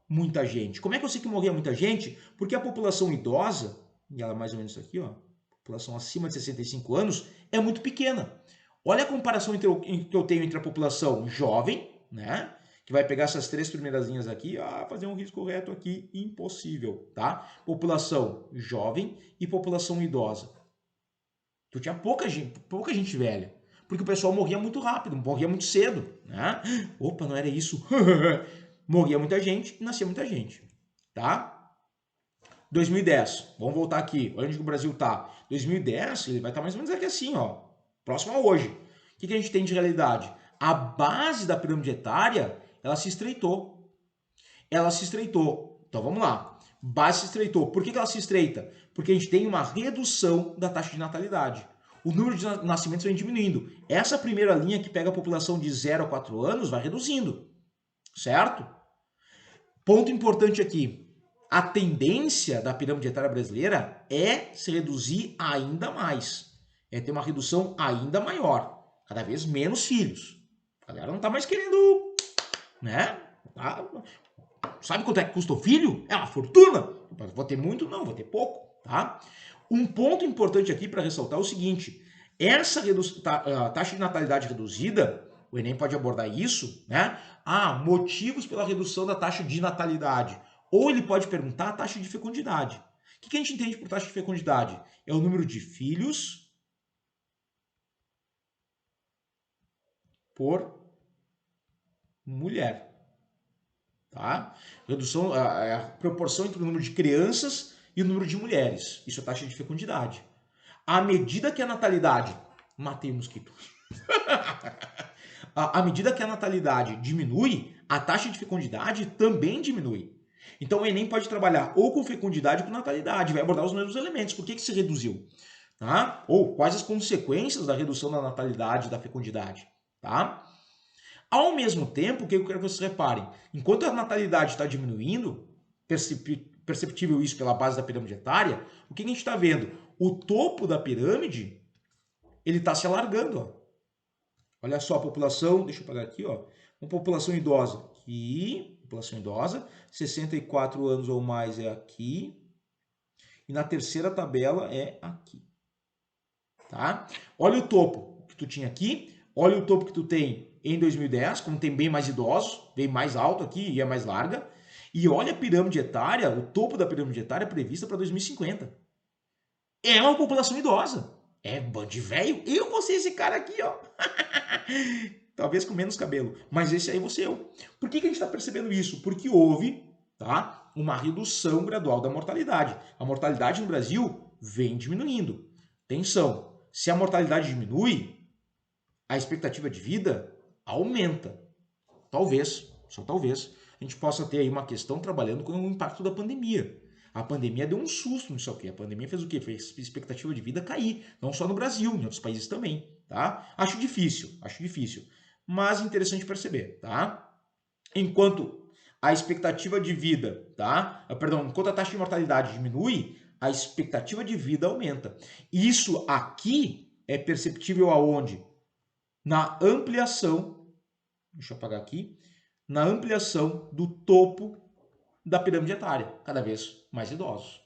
muita gente. Como é que eu sei que morria muita gente? Porque a população idosa, e ela é mais ou menos aqui, ó, população acima de 65 anos, é muito pequena. Olha a comparação que eu tenho entre a população jovem, né, que vai pegar essas três primeiras linhas aqui, fazer um risco reto aqui, impossível, tá? População jovem e população idosa. Tu tinha pouca gente velha, porque o pessoal morria muito rápido, morria muito cedo, né? Opa, não era isso. Morria muita gente e nascia muita gente, tá? 2010, vamos voltar aqui, olha onde o Brasil tá. 2010, ele vai estar mais ou menos aqui assim, ó, próximo a hoje. O que a gente tem de realidade? A base da pirâmide etária, ela se estreitou. Então vamos lá. Base se estreitou. Por que ela se estreita? Porque a gente tem uma redução da taxa de natalidade. O número de nascimentos vem diminuindo. Essa primeira linha que pega a população de 0 a 4 anos vai reduzindo. Certo? Ponto importante aqui. A tendência da pirâmide etária brasileira é se reduzir ainda mais. É ter uma redução ainda maior. Cada vez menos filhos. A galera não está mais querendo, né, Tá? Sabe quanto é que custa o filho? É uma fortuna. Vou ter muito? Não, vou ter pouco. Tá? Um ponto importante aqui para ressaltar é o seguinte: essa taxa de natalidade reduzida, o Enem pode abordar isso, né? Motivos pela redução da taxa de natalidade. Ou ele pode perguntar a taxa de fecundidade. O que a gente entende por taxa de fecundidade? É o número de filhos por mulher. Tá? Redução, a proporção entre o número de crianças e o número de mulheres. Isso é taxa de fecundidade. À medida que a natalidade... Matei o mosquito. À medida que a natalidade diminui, a taxa de fecundidade também diminui. Então o Enem pode trabalhar ou com fecundidade ou com natalidade, vai abordar os mesmos elementos. Por que se reduziu? Tá? Ou quais as consequências da redução da natalidade e da fecundidade? Tá? Ao mesmo tempo, o que eu quero que vocês reparem? Enquanto a natalidade está diminuindo, perceptível isso pela base da pirâmide etária, o que a gente está vendo? O topo da pirâmide ele está se alargando. Ó. Olha só a população, deixa eu pagar aqui, ó, uma população idosa aqui, população idosa, 64 anos ou mais é aqui, e na terceira tabela é aqui. Tá? Olha o topo que tu tinha aqui, olha o topo que tu tem em 2010, como tem bem mais idosos, bem mais alto aqui e é mais larga, e olha a pirâmide etária, o topo da pirâmide etária prevista para 2050. É uma população idosa. É bando de velho. Eu vou ser esse cara aqui, ó. Talvez com menos cabelo, mas esse aí vou ser eu. Por que a gente está percebendo isso? Porque houve, tá, uma redução gradual da mortalidade. A mortalidade no Brasil vem diminuindo. Atenção, se a mortalidade diminui, a expectativa de vida aumenta. Talvez, só talvez, a gente possa ter aí uma questão trabalhando com o impacto da pandemia. A pandemia deu um susto nisso aqui. A pandemia fez o quê? Fez a expectativa de vida cair. Não só no Brasil, em outros países também. Tá? Acho difícil. Mas interessante perceber. Tá? Enquanto a expectativa de vida, tá? Enquanto a taxa de mortalidade diminui, a expectativa de vida aumenta. Isso aqui é perceptível aonde? Na ampliação, deixa eu apagar aqui, na ampliação do topo da pirâmide etária, cada vez mais idosos.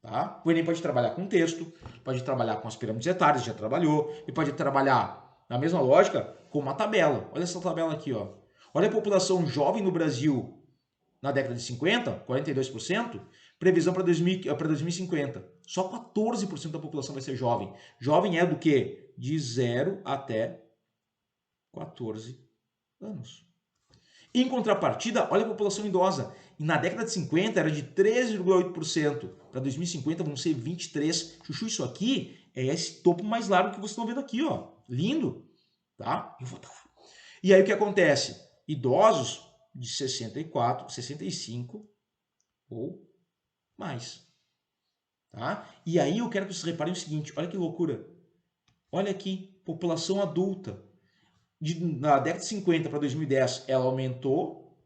Tá? O Enem pode trabalhar com texto, pode trabalhar com as pirâmides etárias, já trabalhou, e pode trabalhar, na mesma lógica, com uma tabela. Olha essa tabela aqui, ó. Olha a população jovem no Brasil na década de 50, 42%, previsão para 2050. Só 14% da população vai ser jovem. Jovem é do quê? De 0 até 14 anos. Em contrapartida, olha a população idosa. E na década de 50 era de 13,8%. Para 2050 vão ser 23%. Chuchu, isso aqui é esse topo mais largo que vocês estão vendo aqui, ó. Lindo. Tá? E aí o que acontece? Idosos de 64, 65 ou mais. Tá? E aí eu quero que vocês reparem o seguinte, olha que loucura. Olha aqui, população adulta. Na década de 50 para 2010 ela aumentou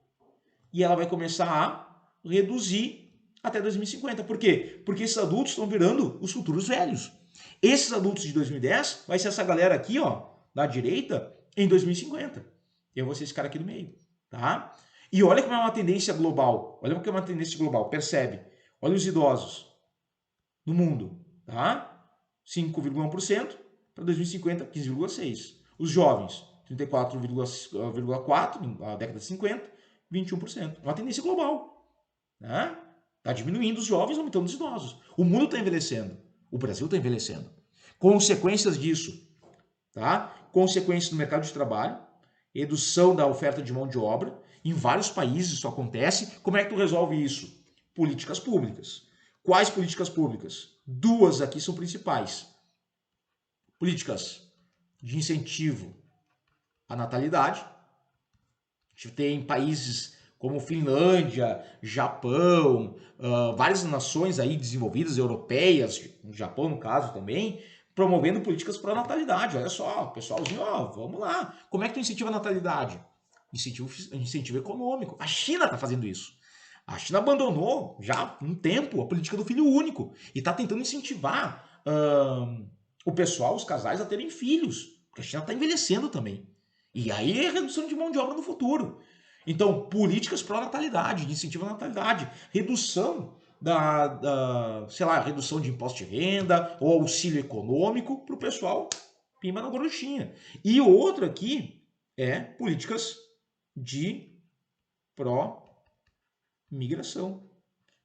e ela vai começar a reduzir até 2050. Por quê? Porque esses adultos estão virando os futuros velhos. Esses adultos de 2010 vai ser essa galera aqui, ó, da direita, em 2050. Eu vou ser esse cara aqui do meio, tá? E olha como é uma tendência global. Olha como é uma tendência global. Percebe? Olha os idosos no mundo, tá? 5,1% para 2050, 15,6%. Os jovens, 34,4% na década de 50, 21%. É uma tendência global. Né? Está diminuindo os jovens, aumentando os idosos. O mundo está envelhecendo. O Brasil está envelhecendo. Consequências disso, tá? Consequências no mercado de trabalho, redução da oferta de mão de obra. Em vários países isso acontece. Como é que tu resolve isso? Políticas públicas. Quais políticas públicas? Duas aqui são principais. Políticas de incentivo à natalidade. A gente tem países como Finlândia, Japão, várias nações aí desenvolvidas, europeias, o Japão no caso também, promovendo políticas para a natalidade. Olha só, pessoalzinho, ó, vamos lá. Como é que tu incentiva a natalidade? Incentivo econômico. A China está fazendo isso. A China abandonou já há um tempo a política do filho único e está tentando incentivar o pessoal, os casais, a terem filhos. Porque a China está envelhecendo também. E aí é redução de mão de obra no futuro. Então, políticas pró-natalidade, de incentivo à natalidade, redução sei lá, redução de imposto de renda ou auxílio econômico para o pessoal pimba na gorduchinha. E o outro aqui é políticas de pró-migração,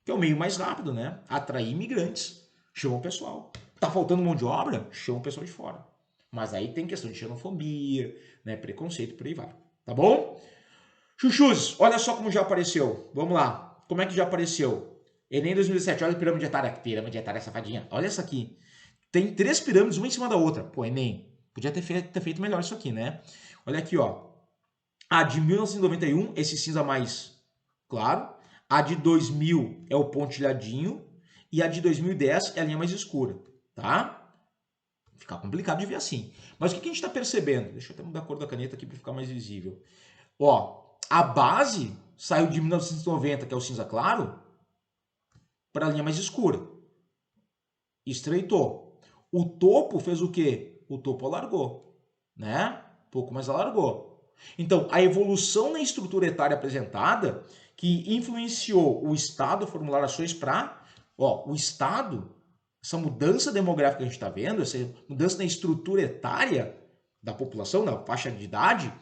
que é o meio mais rápido, né? Atrair imigrantes, chama o pessoal. Tá faltando mão de obra? Chama o pessoal de fora. Mas aí tem questão de xenofobia, né, preconceito, por aí vai. Tá bom? Chuchus, olha só como já apareceu. Vamos lá. Como é que já apareceu? Enem 2017, olha a pirâmide etária. Que pirâmide etária safadinha. Olha essa aqui. Tem 3 pirâmides, uma em cima da outra. Pô, Enem, podia ter feito melhor isso aqui, né? Olha aqui, ó. A de 1991, esse cinza mais claro. A de 2000 é o pontilhadinho. E a de 2010 é a linha mais escura, tá? Fica complicado de ver assim. Mas o que a gente está percebendo? Deixa eu até mudar a cor da caneta aqui para ficar mais visível. Ó, a base saiu de 1990, que é o cinza claro, para a linha mais escura. Estreitou. O topo fez o quê? O topo alargou, né? Um pouco mais alargou. Então, a evolução na estrutura etária apresentada, que influenciou o Estado a formular ações para, o Estado, essa mudança demográfica que a gente está vendo, essa mudança na estrutura etária da população, na faixa de idade,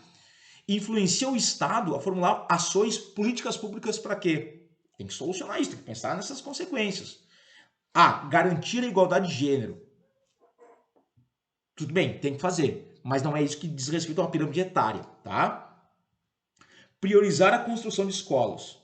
influencia o Estado a formular ações, políticas públicas para quê? Tem que solucionar isso, tem que pensar nessas consequências. Garantir a igualdade de gênero. Tudo bem, tem que fazer, mas não é isso que diz respeito a uma pirâmide etária, tá? Priorizar a construção de escolas.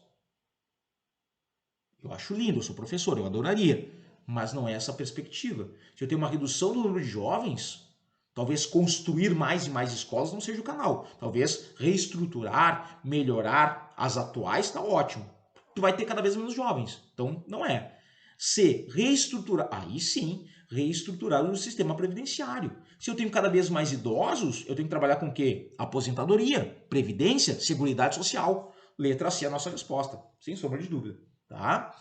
Eu acho lindo, eu sou professor, eu adoraria, mas não é essa a perspectiva. Se eu tenho uma redução do número de jovens, talvez construir mais e mais escolas não seja o canal. Talvez reestruturar, melhorar as atuais está ótimo. Tu vai ter cada vez menos jovens, então não é. Se reestruturar, aí sim, reestruturar o sistema previdenciário. Se eu tenho cada vez mais idosos, eu tenho que trabalhar com o quê? Aposentadoria, previdência, seguridade social. Letra C é a nossa resposta, sem sombra de dúvida. Tá?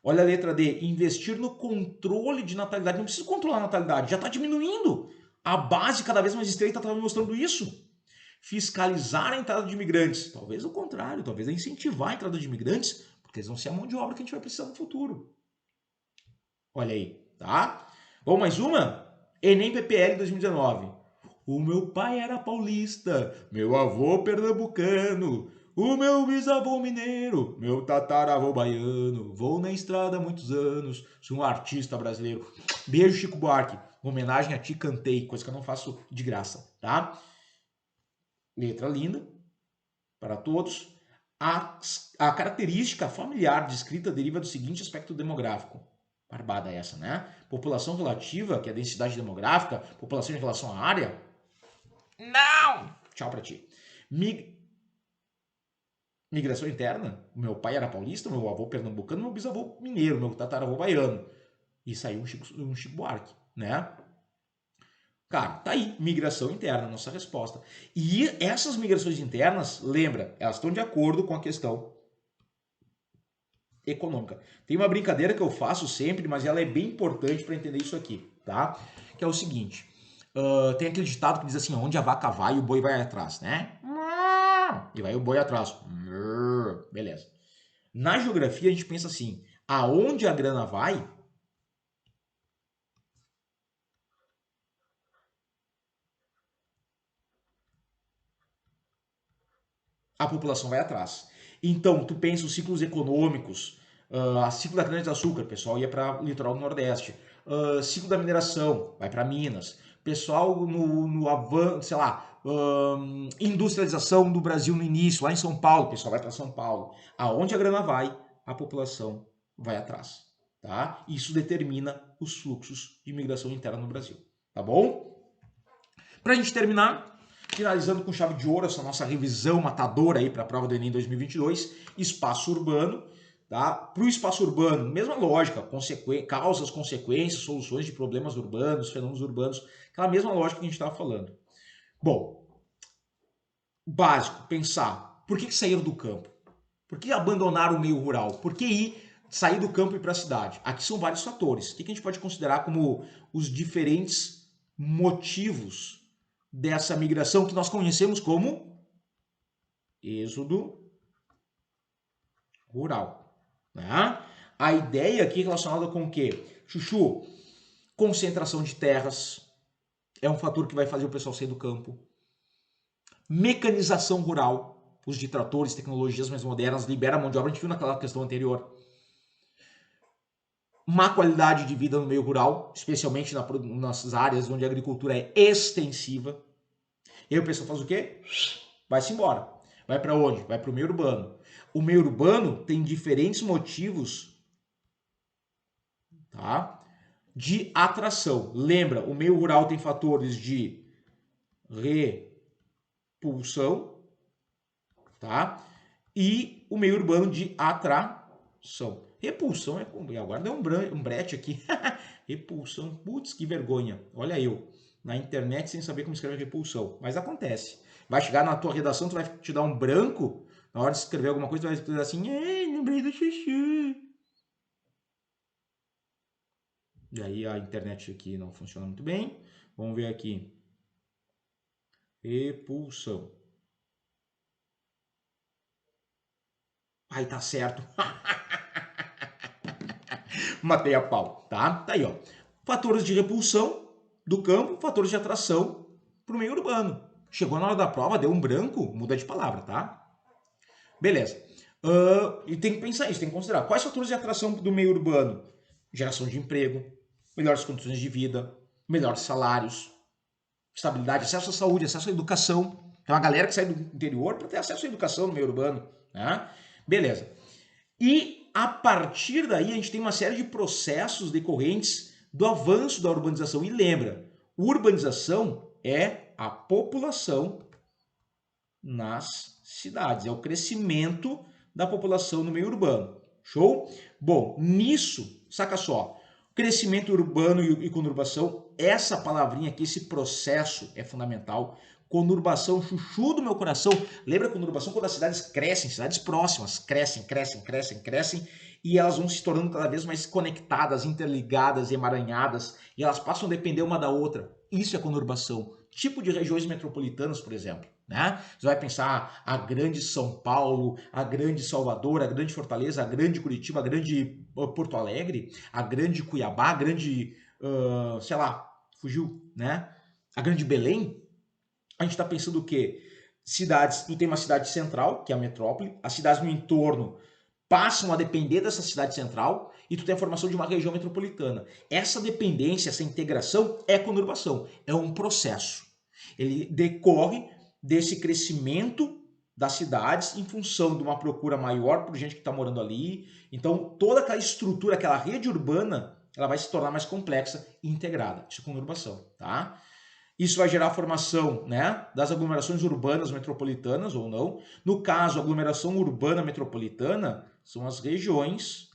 Olha a letra D, investir no controle de natalidade. Não precisa controlar a natalidade, já está diminuindo. A base cada vez mais estreita está mostrando isso. Fiscalizar a entrada de imigrantes. Talvez o contrário, talvez é incentivar a entrada de imigrantes, porque eles vão ser a mão de obra que a gente vai precisar no futuro. Olha aí, tá? Vamos mais uma? Enem PPL 2019. O meu pai era paulista, meu avô pernambucano, o meu bisavô mineiro, meu tataravô baiano. Vou na estrada há muitos anos, sou um artista brasileiro. Beijo, Chico Buarque. Homenagem a ti, cantei, coisa que eu não faço de graça, tá? Letra linda para todos. A característica familiar descrita deriva do seguinte aspecto demográfico. Barbada essa, né? População relativa, que é a densidade demográfica, população em relação à área. Não! Tchau pra ti. Migração interna. Meu pai era paulista, meu avô pernambucano, meu bisavô mineiro, meu tataravô baiano. E saiu um Chico Buarque, né? Cara, tá aí, migração interna, nossa resposta. E essas migrações internas, lembra, elas estão de acordo com a questão econômica. Tem uma brincadeira que eu faço sempre, mas ela é bem importante para entender isso aqui, tá? Que é o seguinte, tem aquele ditado que diz assim, onde a vaca vai, o boi vai atrás, né? E vai o boi atrás. Beleza. Na geografia, a gente pensa assim, aonde a grana vai, a população vai atrás. Então, tu pensa os ciclos econômicos, a ciclo da cana-de-açúcar, o pessoal ia para o litoral do Nordeste. Ciclo da mineração, vai para Minas. Pessoal no avanço, sei lá, industrialização do Brasil no início, lá em São Paulo, o pessoal vai para São Paulo. Aonde a grana vai, a população vai atrás. Tá? Isso determina os fluxos de imigração interna no Brasil. Tá bom? Para a gente terminar, finalizando com chave de ouro essa nossa revisão matadora aí para a prova do Enem 2022, espaço urbano, tá? Para o espaço urbano, mesma lógica, causas, consequências, soluções de problemas urbanos, fenômenos urbanos, aquela mesma lógica que a gente estava falando. Bom, básico, pensar, por que saíram do campo? Por que abandonaram o meio rural? Por que sair do campo e ir para a cidade? Aqui são vários fatores. O que a gente pode considerar como os diferentes motivos dessa migração que nós conhecemos como êxodo rural, né? A ideia aqui relacionada com o quê? Chuchu, concentração de terras é um fator que vai fazer o pessoal sair do campo. Mecanização rural, uso de tratores, tecnologias mais modernas, libera a mão de obra, a gente viu naquela questão anterior. Má qualidade de vida no meio rural, especialmente nas áreas onde a agricultura é extensiva. E aí o pessoal faz o quê? Vai-se embora. Vai para onde? Vai para o meio urbano. O meio urbano tem diferentes motivos, tá, de atração. Lembra, o meio rural tem fatores de repulsão, tá? E o meio urbano de atração. Repulsão é... Agora deu um brete aqui. Repulsão. Putz, que vergonha. Olha eu, na internet sem saber como escrever repulsão. Mas acontece. Vai chegar na tua redação, tu vai te dar um branco. Na hora de escrever alguma coisa, tu vai escrever assim, lembrei do chuchu. E aí a internet aqui não funciona muito bem. Vamos ver aqui. Repulsão. Aí tá certo. Matei a pau, tá? Tá aí, ó. Fatores de repulsão do campo, fatores de atração pro meio urbano. Chegou na hora da prova, deu um branco, muda de palavra, tá? Beleza. E tem que pensar isso, tem que considerar. Quais fatores de atração do meio urbano? Geração de emprego, melhores condições de vida, melhores salários, estabilidade, acesso à saúde, acesso à educação. Tem uma galera que sai do interior para ter acesso à educação no meio urbano, né? Beleza. E a partir daí a gente tem uma série de processos decorrentes do avanço da urbanização. E lembra, urbanização é a população nas cidades, é o crescimento da população no meio urbano. Show? Bom, nisso, saca só, crescimento urbano e conurbação, essa palavrinha aqui, esse processo é fundamental. Conurbação, chuchu do meu coração. Lembra a conurbação quando as cidades crescem, cidades próximas, crescem, e elas vão se tornando cada vez mais conectadas, interligadas, emaranhadas, e elas passam a depender uma da outra. Isso é conurbação. Tipo de regiões metropolitanas, por exemplo. Né? Você vai pensar a grande São Paulo, a grande Salvador, a grande Fortaleza, a grande Curitiba, a grande Porto Alegre, a grande Cuiabá, a grande, sei lá, fugiu, né? A grande Belém. A gente está pensando o quê? Cidades, tu tem uma cidade central, que é a metrópole, as cidades no entorno passam a depender dessa cidade central e tu tem a formação de uma região metropolitana. Essa dependência, essa integração é conurbação, é um processo. Ele decorre desse crescimento das cidades em função de uma procura maior por gente que está morando ali. Então, toda aquela estrutura, aquela rede urbana, ela vai se tornar mais complexa e integrada. Isso é conurbação, tá? Isso vai gerar a formação, né, das aglomerações urbanas metropolitanas ou não. No caso, a aglomeração urbana metropolitana são as regiões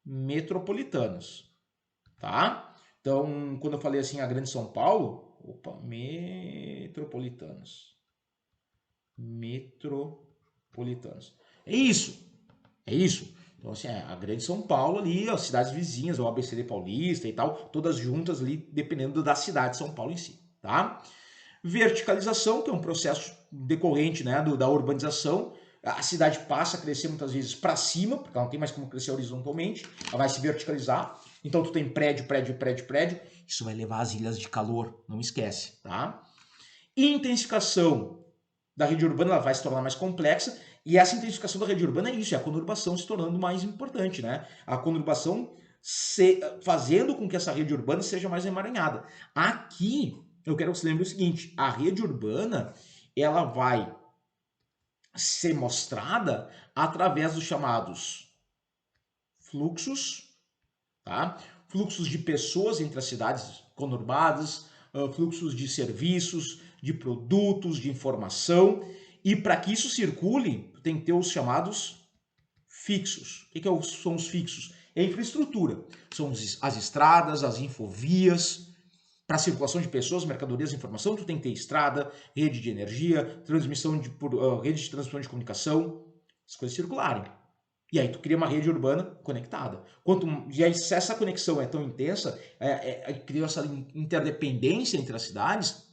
metropolitanas, tá? Então, quando eu falei assim, a Grande São Paulo, metropolitanas. Metropolitanas. É isso. É isso. Então, assim, a Grande São Paulo ali, as cidades vizinhas, o ABCD Paulista e tal, todas juntas ali, dependendo da cidade de São Paulo em si, tá? Verticalização, que é um processo decorrente, né, da urbanização. A cidade passa a crescer muitas vezes para cima, porque ela não tem mais como crescer horizontalmente, ela vai se verticalizar. Então, tu tem prédio. Isso vai levar às ilhas de calor, não esquece, tá? Intensificação da rede urbana, ela vai se tornar mais complexa. E essa intensificação da rede urbana é isso, é a conurbação se tornando mais importante, né? A conurbação fazendo com que essa rede urbana seja mais emaranhada. Aqui, eu quero que você lembre o seguinte, a rede urbana, ela vai ser mostrada através dos chamados fluxos, tá? Fluxos de pessoas entre as cidades conurbadas, fluxos de serviços, de produtos, de informação. E para que isso circule, tem que ter os chamados fixos. O que são os fixos? É a infraestrutura. São as estradas, as infovias. Para circulação de pessoas, mercadorias e informação, tu tem que ter estrada, rede de energia, rede de transmissão de comunicação, as coisas circularem. E aí tu cria uma rede urbana conectada. E aí, se essa conexão é tão intensa, cria essa interdependência entre as cidades,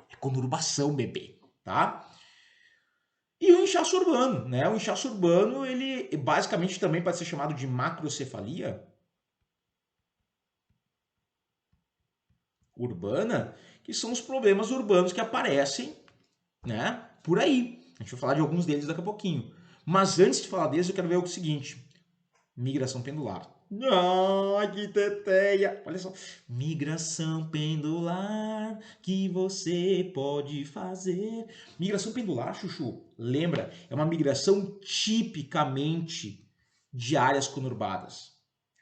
é conurbação, bebê, tá? E o inchaço urbano, né? O inchaço urbano, ele basicamente também pode ser chamado de macrocefalia urbana, que são os problemas urbanos que aparecem, né, por aí. A gente vai falar de alguns deles daqui a pouquinho. Mas antes de falar deles, eu quero ver o seguinte: migração pendular. Ah, que teteia! Olha só. Migração pendular que você pode fazer. Migração pendular, Chuchu, lembra? É uma migração tipicamente de áreas conurbadas.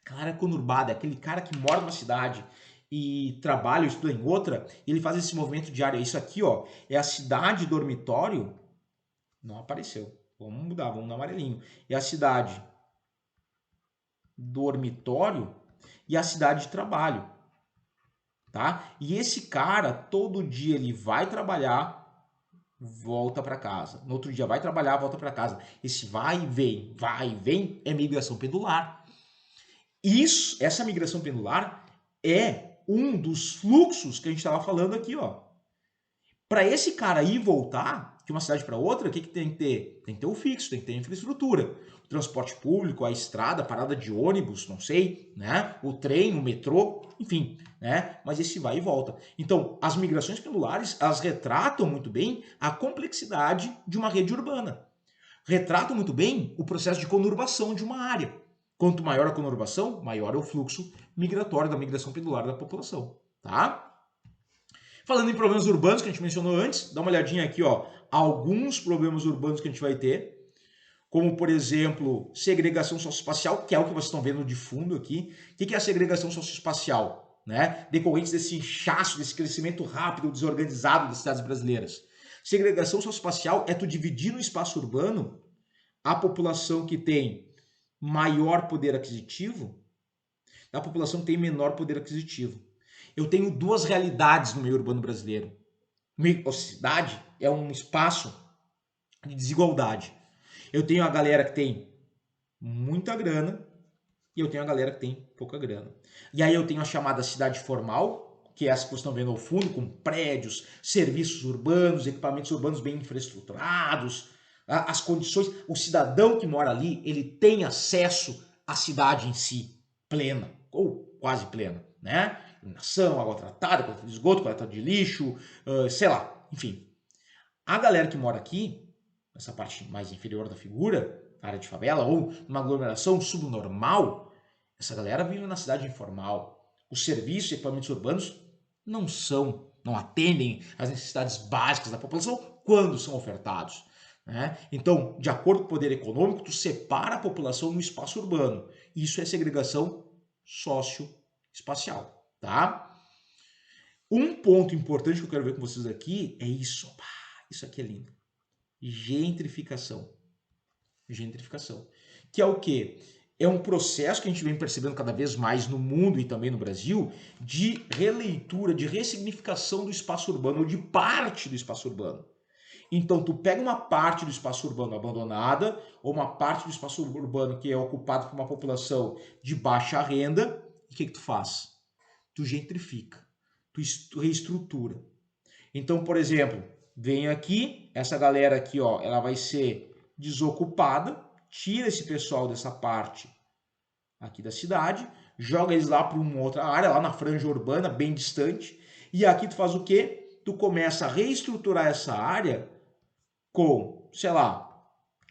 Aquela área conurbada, aquele cara que mora numa cidade e trabalha ou estuda em outra, ele faz esse movimento de área. Isso aqui, ó, é a cidade dormitório. Não apareceu. Vamos mudar, vamos no amarelinho. É a cidade dormitório e a cidade de trabalho, tá? E esse cara, todo dia ele vai trabalhar, volta para casa. No outro dia vai trabalhar, volta para casa. Esse vai e vem é migração pendular. Isso, essa migração pendular é um dos fluxos que a gente estava falando aqui, ó. Para esse cara ir e voltar de uma cidade para outra, o que, que tem que ter? Tem que ter o fixo, tem que ter a infraestrutura. O transporte público, a estrada, a parada de ônibus, não sei, né? O trem, o metrô, enfim, né? Mas esse vai e volta. Então, as migrações pendulares, elas retratam muito bem a complexidade de uma rede urbana. Retratam muito bem o processo de conurbação de uma área. Quanto maior a conurbação, maior é o fluxo migratório da migração pendular da população, tá? Falando em problemas urbanos que a gente mencionou antes, dá uma olhadinha aqui, ó, alguns problemas urbanos que a gente vai ter, como por exemplo, segregação socioespacial, que é o que vocês estão vendo de fundo aqui. O que é a segregação socioespacial? Né? Decorrente desse inchaço, desse crescimento rápido, desorganizado das cidades brasileiras. Segregação socioespacial é tu dividir no espaço urbano a população que tem maior poder aquisitivo da população que tem menor poder aquisitivo. Eu tenho duas realidades no meio urbano brasileiro. A cidade é um espaço de desigualdade. Eu tenho a galera que tem muita grana e eu tenho a galera que tem pouca grana. E aí eu tenho a chamada cidade formal, que é essa que vocês estão vendo ao fundo, com prédios, serviços urbanos, equipamentos urbanos bem infraestruturados, as condições. O cidadão que mora ali, ele tem acesso à cidade em si, plena, ou quase plena, né? Iluminação, água tratada, coleta de esgoto, coleta de lixo, sei lá, enfim. A galera que mora aqui, nessa parte mais inferior da figura, área de favela, ou numa aglomeração subnormal, essa galera vive na cidade informal. Os serviços e equipamentos urbanos não atendem às necessidades básicas da população quando são ofertados. Né? Então, de acordo com o poder econômico, tu separa a população no espaço urbano. Isso é segregação socioespacial. Tá? Um ponto importante que eu quero ver com vocês aqui é isso. Isso aqui é lindo. Gentrificação. Gentrificação. Que é o quê? É um processo que a gente vem percebendo cada vez mais no mundo e também no Brasil de releitura, de ressignificação do espaço urbano ou de parte do espaço urbano. Então, tu pega uma parte do espaço urbano abandonada ou uma parte do espaço urbano que é ocupado por uma população de baixa renda, e o que tu faz? Tu gentrifica, tu reestrutura. Então, por exemplo, vem aqui, essa galera aqui, ó, ela vai ser desocupada, tira esse pessoal dessa parte aqui da cidade, joga eles lá para uma outra área, lá na franja urbana, bem distante, e aqui tu faz o quê? Tu começa a reestruturar essa área com, sei lá,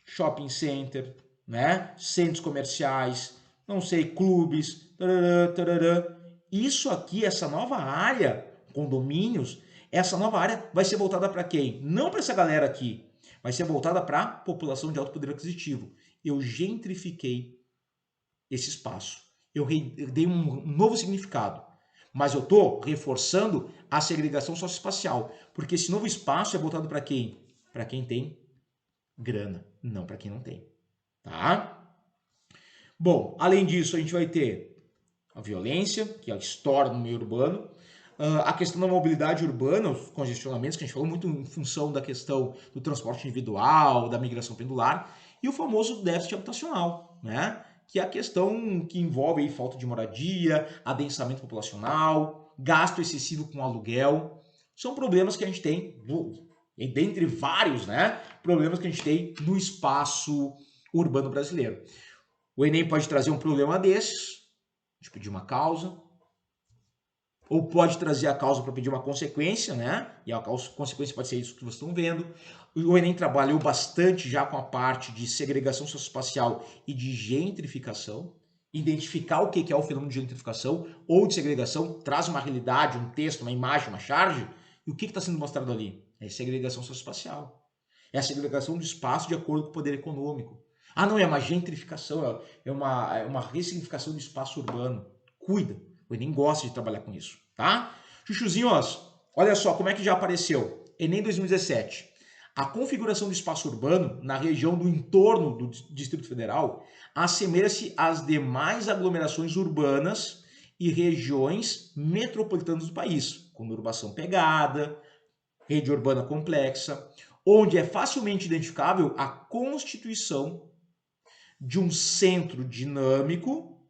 shopping center, né? Centros comerciais, não sei, clubes, tarará, tarará. Isso aqui, essa nova área, condomínios, essa nova área vai ser voltada para quem? Não para essa galera aqui, vai ser voltada para a população de alto poder aquisitivo. Eu gentrifiquei esse espaço. Eu dei um novo significado. Mas eu estou reforçando a segregação socioespacial. Porque esse novo espaço é voltado para quem? Para quem tem grana, não para quem não tem. Tá? Bom, além disso, a gente vai ter a violência, que estoura no meio urbano, a questão da mobilidade urbana, os congestionamentos, que a gente falou muito em função da questão do transporte individual, da migração pendular, e o famoso déficit habitacional, né? Que é a questão que envolve aí falta de moradia, adensamento populacional, gasto excessivo com aluguel. São problemas que a gente tem E dentre vários, né, problemas que a gente tem no espaço urbano brasileiro. O Enem pode trazer um problema desses, de pedir uma causa, ou pode trazer a causa para pedir uma consequência, né? E a consequência pode ser isso que vocês estão vendo. O Enem trabalhou bastante já com a parte de segregação socioespacial e de gentrificação. Identificar o que é o fenômeno de gentrificação ou de segregação, traz uma realidade, um texto, uma imagem, uma charge. E o que está sendo mostrado ali? É segregação socioespacial. É a segregação do espaço de acordo com o poder econômico. Ah, não, é uma gentrificação, é uma ressignificação do espaço urbano. Cuida. O Enem gosta de trabalhar com isso, tá? Chuchuzinhos, olha só como é que já apareceu. Enem 2017. A configuração do espaço urbano na região do entorno do Distrito Federal assemelha-se às demais aglomerações urbanas e regiões metropolitanas do país, com conurbação pegada, rede urbana complexa, onde é facilmente identificável a constituição de um centro dinâmico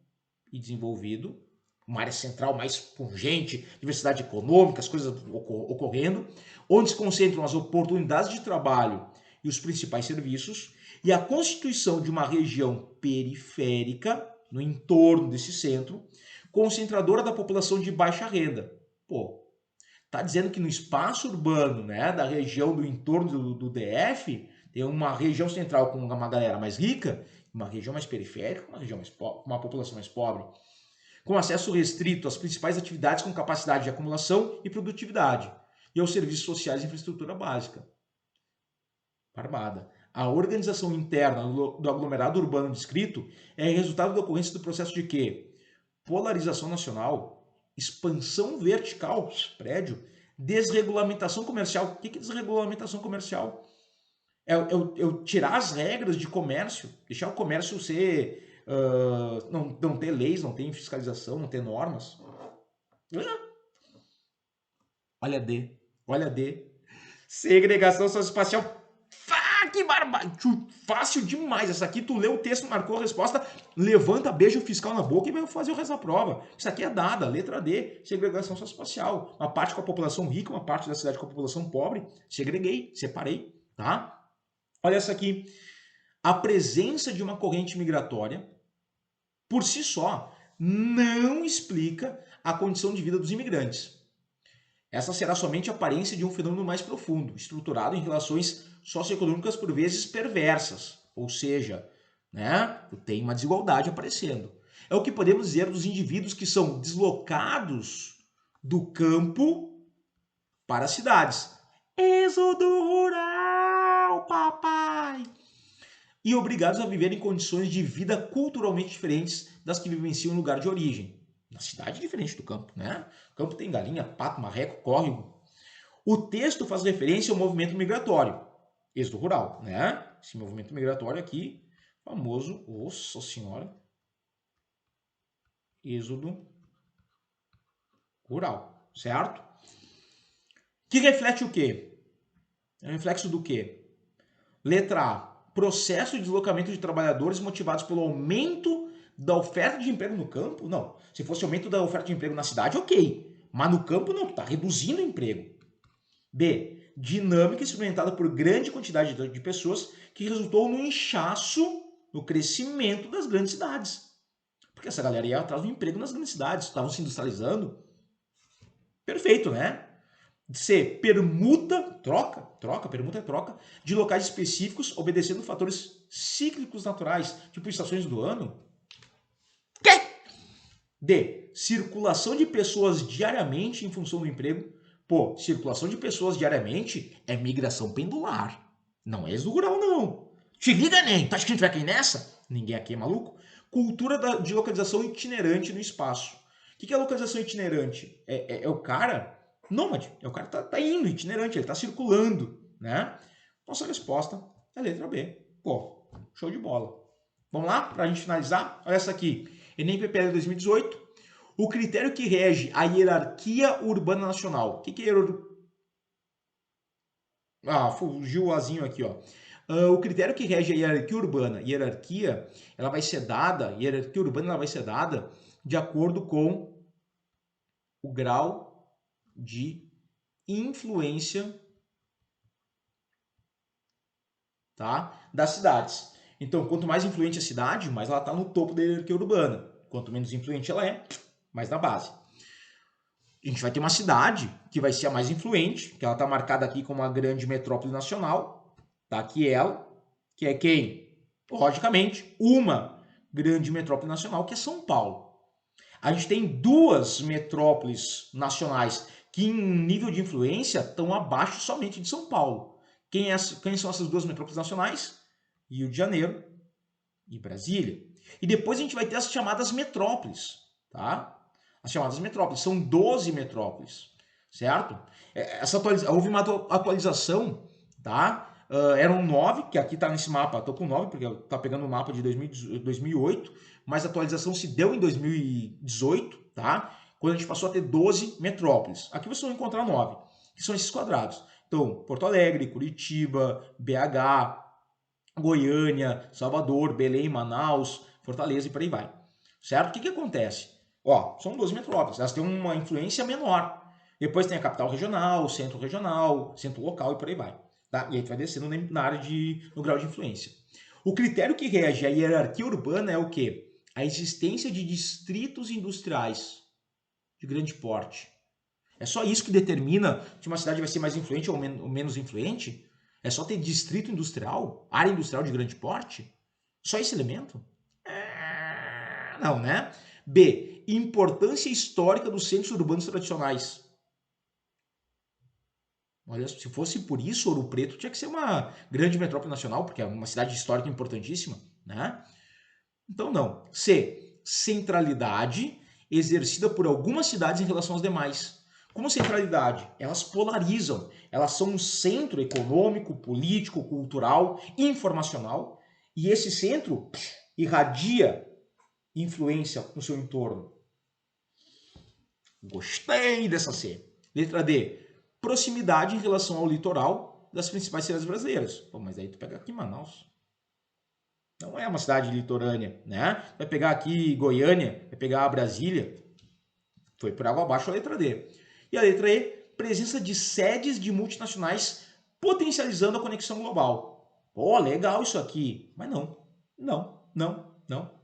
e desenvolvido, uma área central mais pungente, diversidade econômica, as coisas ocorrendo, onde se concentram as oportunidades de trabalho e os principais serviços, e a constituição de uma região periférica, no entorno desse centro, concentradora da população de baixa renda. Pô, tá dizendo que no espaço urbano, né, da região do entorno do DF, tem uma região central com uma galera mais rica, uma região mais periférica, uma região mais pobre, uma população mais pobre, com acesso restrito às principais atividades com capacidade de acumulação e produtividade, e aos serviços sociais e infraestrutura básica. Barbada. A organização interna do aglomerado urbano descrito é resultado da ocorrência do processo de quê? Polarização nacional, expansão vertical, prédio, desregulamentação comercial. O que é desregulamentação comercial? Eu tirar as regras de comércio, deixar o comércio ser. Não ter leis, não ter fiscalização, não ter normas. Olha D. Olha D. Segregação socioespacial. Que barbada! Fácil demais. Essa aqui, tu lê o texto, marcou a resposta, levanta, beija o fiscal na boca e vai fazer o resto da prova. Isso aqui é dada, letra D, segregação socioespacial. Uma parte com a população rica, uma parte da cidade com a população pobre. Segreguei, separei, tá? Olha essa aqui. A presença de uma corrente migratória, por si só, não explica a condição de vida dos imigrantes. Essa será somente a aparência de um fenômeno mais profundo, estruturado em relações socioeconômicas por vezes perversas, ou seja, né, tem uma desigualdade aparecendo. É o que podemos dizer dos indivíduos que são deslocados do campo para as cidades. Êxodo rural, papai! E obrigados a viver em condições de vida culturalmente diferentes das que vivenciam no lugar de origem. Na cidade é diferente do campo, né? O campo tem galinha, pato, marreco, córrego. O texto faz referência ao movimento migratório, êxodo rural, né? Esse movimento migratório aqui, famoso, nossa senhora, êxodo rural, certo? Que reflete o quê? É um reflexo do quê? Letra A. Processo de deslocamento de trabalhadores motivados pelo aumento da oferta de emprego no campo? Não. Se fosse aumento da oferta de emprego na cidade, ok. Mas no campo não, tu está reduzindo o emprego. B. Dinâmica experimentada por grande quantidade de pessoas que resultou no inchaço, no crescimento das grandes cidades. Porque essa galera ia atrás do emprego nas grandes cidades, estavam se industrializando. Perfeito, né? C. Permuta é troca, de locais específicos, obedecendo fatores cíclicos naturais, tipo estações do ano. Quê? D. Circulação de pessoas diariamente em função do emprego. Pô, circulação de pessoas diariamente é migração pendular. Não é êxodo rural, não. Te liga, Enem. Tu acha que a gente vai cair nessa? Ninguém aqui é maluco. Cultura de localização itinerante no espaço. O que é localização itinerante? É o cara nômade. É o cara que tá indo, itinerante, ele tá circulando, né? Nossa resposta é a letra B. Pô, show de bola. Vamos lá? Pra gente finalizar? Olha essa aqui. Enem PPL 2018. O critério que rege a hierarquia urbana nacional. O que é fugiu o azinho aqui, ó. O critério que rege a hierarquia urbana, ela vai ser dada, hierarquia urbana ela vai ser dada de acordo com o grau de influência tá, das cidades. Então, quanto mais influente a cidade, mais ela está no topo da hierarquia urbana. Quanto menos influente ela é, mais na base. A gente vai ter uma cidade que vai ser a mais influente, que ela está marcada aqui como uma grande metrópole nacional, tá aqui ela, que é quem? Logicamente, uma grande metrópole nacional, que é São Paulo. A gente tem duas metrópoles nacionais que, em nível de influência, estão abaixo somente de São Paulo. Quem são essas duas metrópoles nacionais? Rio de Janeiro e Brasília. E depois a gente vai ter as chamadas metrópoles, tá? As chamadas metrópoles. São 12 metrópoles, certo? Houve uma atualização, tá? Eram 9, que aqui está nesse mapa, estou com 9, porque está pegando o mapa de 2008, mas a atualização se deu em 2018, tá? Quando a gente passou a ter 12 metrópoles. Aqui vocês vão encontrar 9, que são esses quadrados. Então, Porto Alegre, Curitiba, BH, Goiânia, Salvador, Belém, Manaus, Fortaleza e por aí vai. Certo? O que acontece? Ó, são 12 metrópoles, elas têm uma influência menor. Depois tem a capital regional, centro local e por aí vai. Tá? E aí tu vai descendo no grau de influência. O critério que rege a hierarquia urbana é o quê? A existência de distritos industriais de grande porte. É só isso que determina se uma cidade vai ser mais influente ou menos influente? É só ter distrito industrial, área industrial de grande porte? Só esse elemento? Não, né? B. Importância histórica dos centros urbanos tradicionais. Olha, se fosse por isso, Ouro Preto tinha que ser uma grande metrópole nacional, porque é uma cidade histórica importantíssima, né? Então, não. C. Centralidade exercida por algumas cidades em relação às demais. Como centralidade? Elas polarizam. Elas são um centro econômico, político, cultural, informacional. E esse centro irradia influência no seu entorno. Gostei dessa C. Letra D. Proximidade em relação ao litoral das principais cidades brasileiras. Pô, mas aí tu pega aqui Manaus. Não é uma cidade litorânea, né? Vai pegar aqui Goiânia, vai pegar Brasília. Foi por água abaixo a letra D. E a letra E, presença de sedes de multinacionais potencializando a conexão global. Pô, legal isso aqui. Mas não,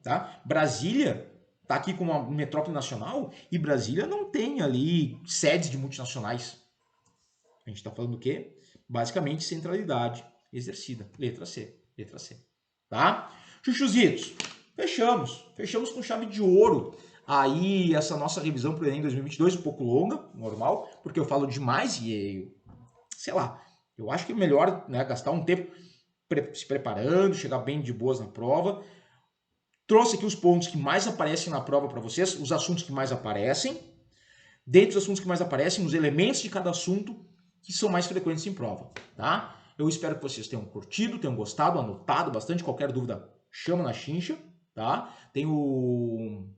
tá? Brasília tá aqui como uma metrópole nacional e Brasília não tem ali sedes de multinacionais. A gente está falando do quê? Basicamente, centralidade exercida. Letra C. Letra C. Tá? Chuchuzitos, fechamos com chave de ouro aí essa nossa revisão para o Enem 2022, um pouco longa, normal, porque eu falo demais e, sei lá, eu acho que é melhor, né, gastar um tempo se preparando, chegar bem de boas na prova. Trouxe aqui os pontos que mais aparecem na prova para vocês, os assuntos que mais aparecem. Dentre os assuntos que mais aparecem, os elementos de cada assunto que são mais frequentes em prova, tá? Eu espero que vocês tenham curtido, tenham gostado, anotado bastante. Qualquer dúvida, chama na chincha, tá? Tem o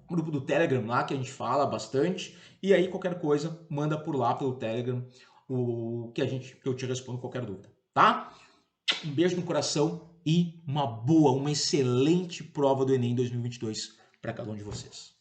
grupo do Telegram lá que a gente fala bastante. E aí, qualquer coisa, manda por lá pelo Telegram que eu te respondo qualquer dúvida, tá? Um beijo no coração e uma excelente prova do Enem 2022 para cada um de vocês.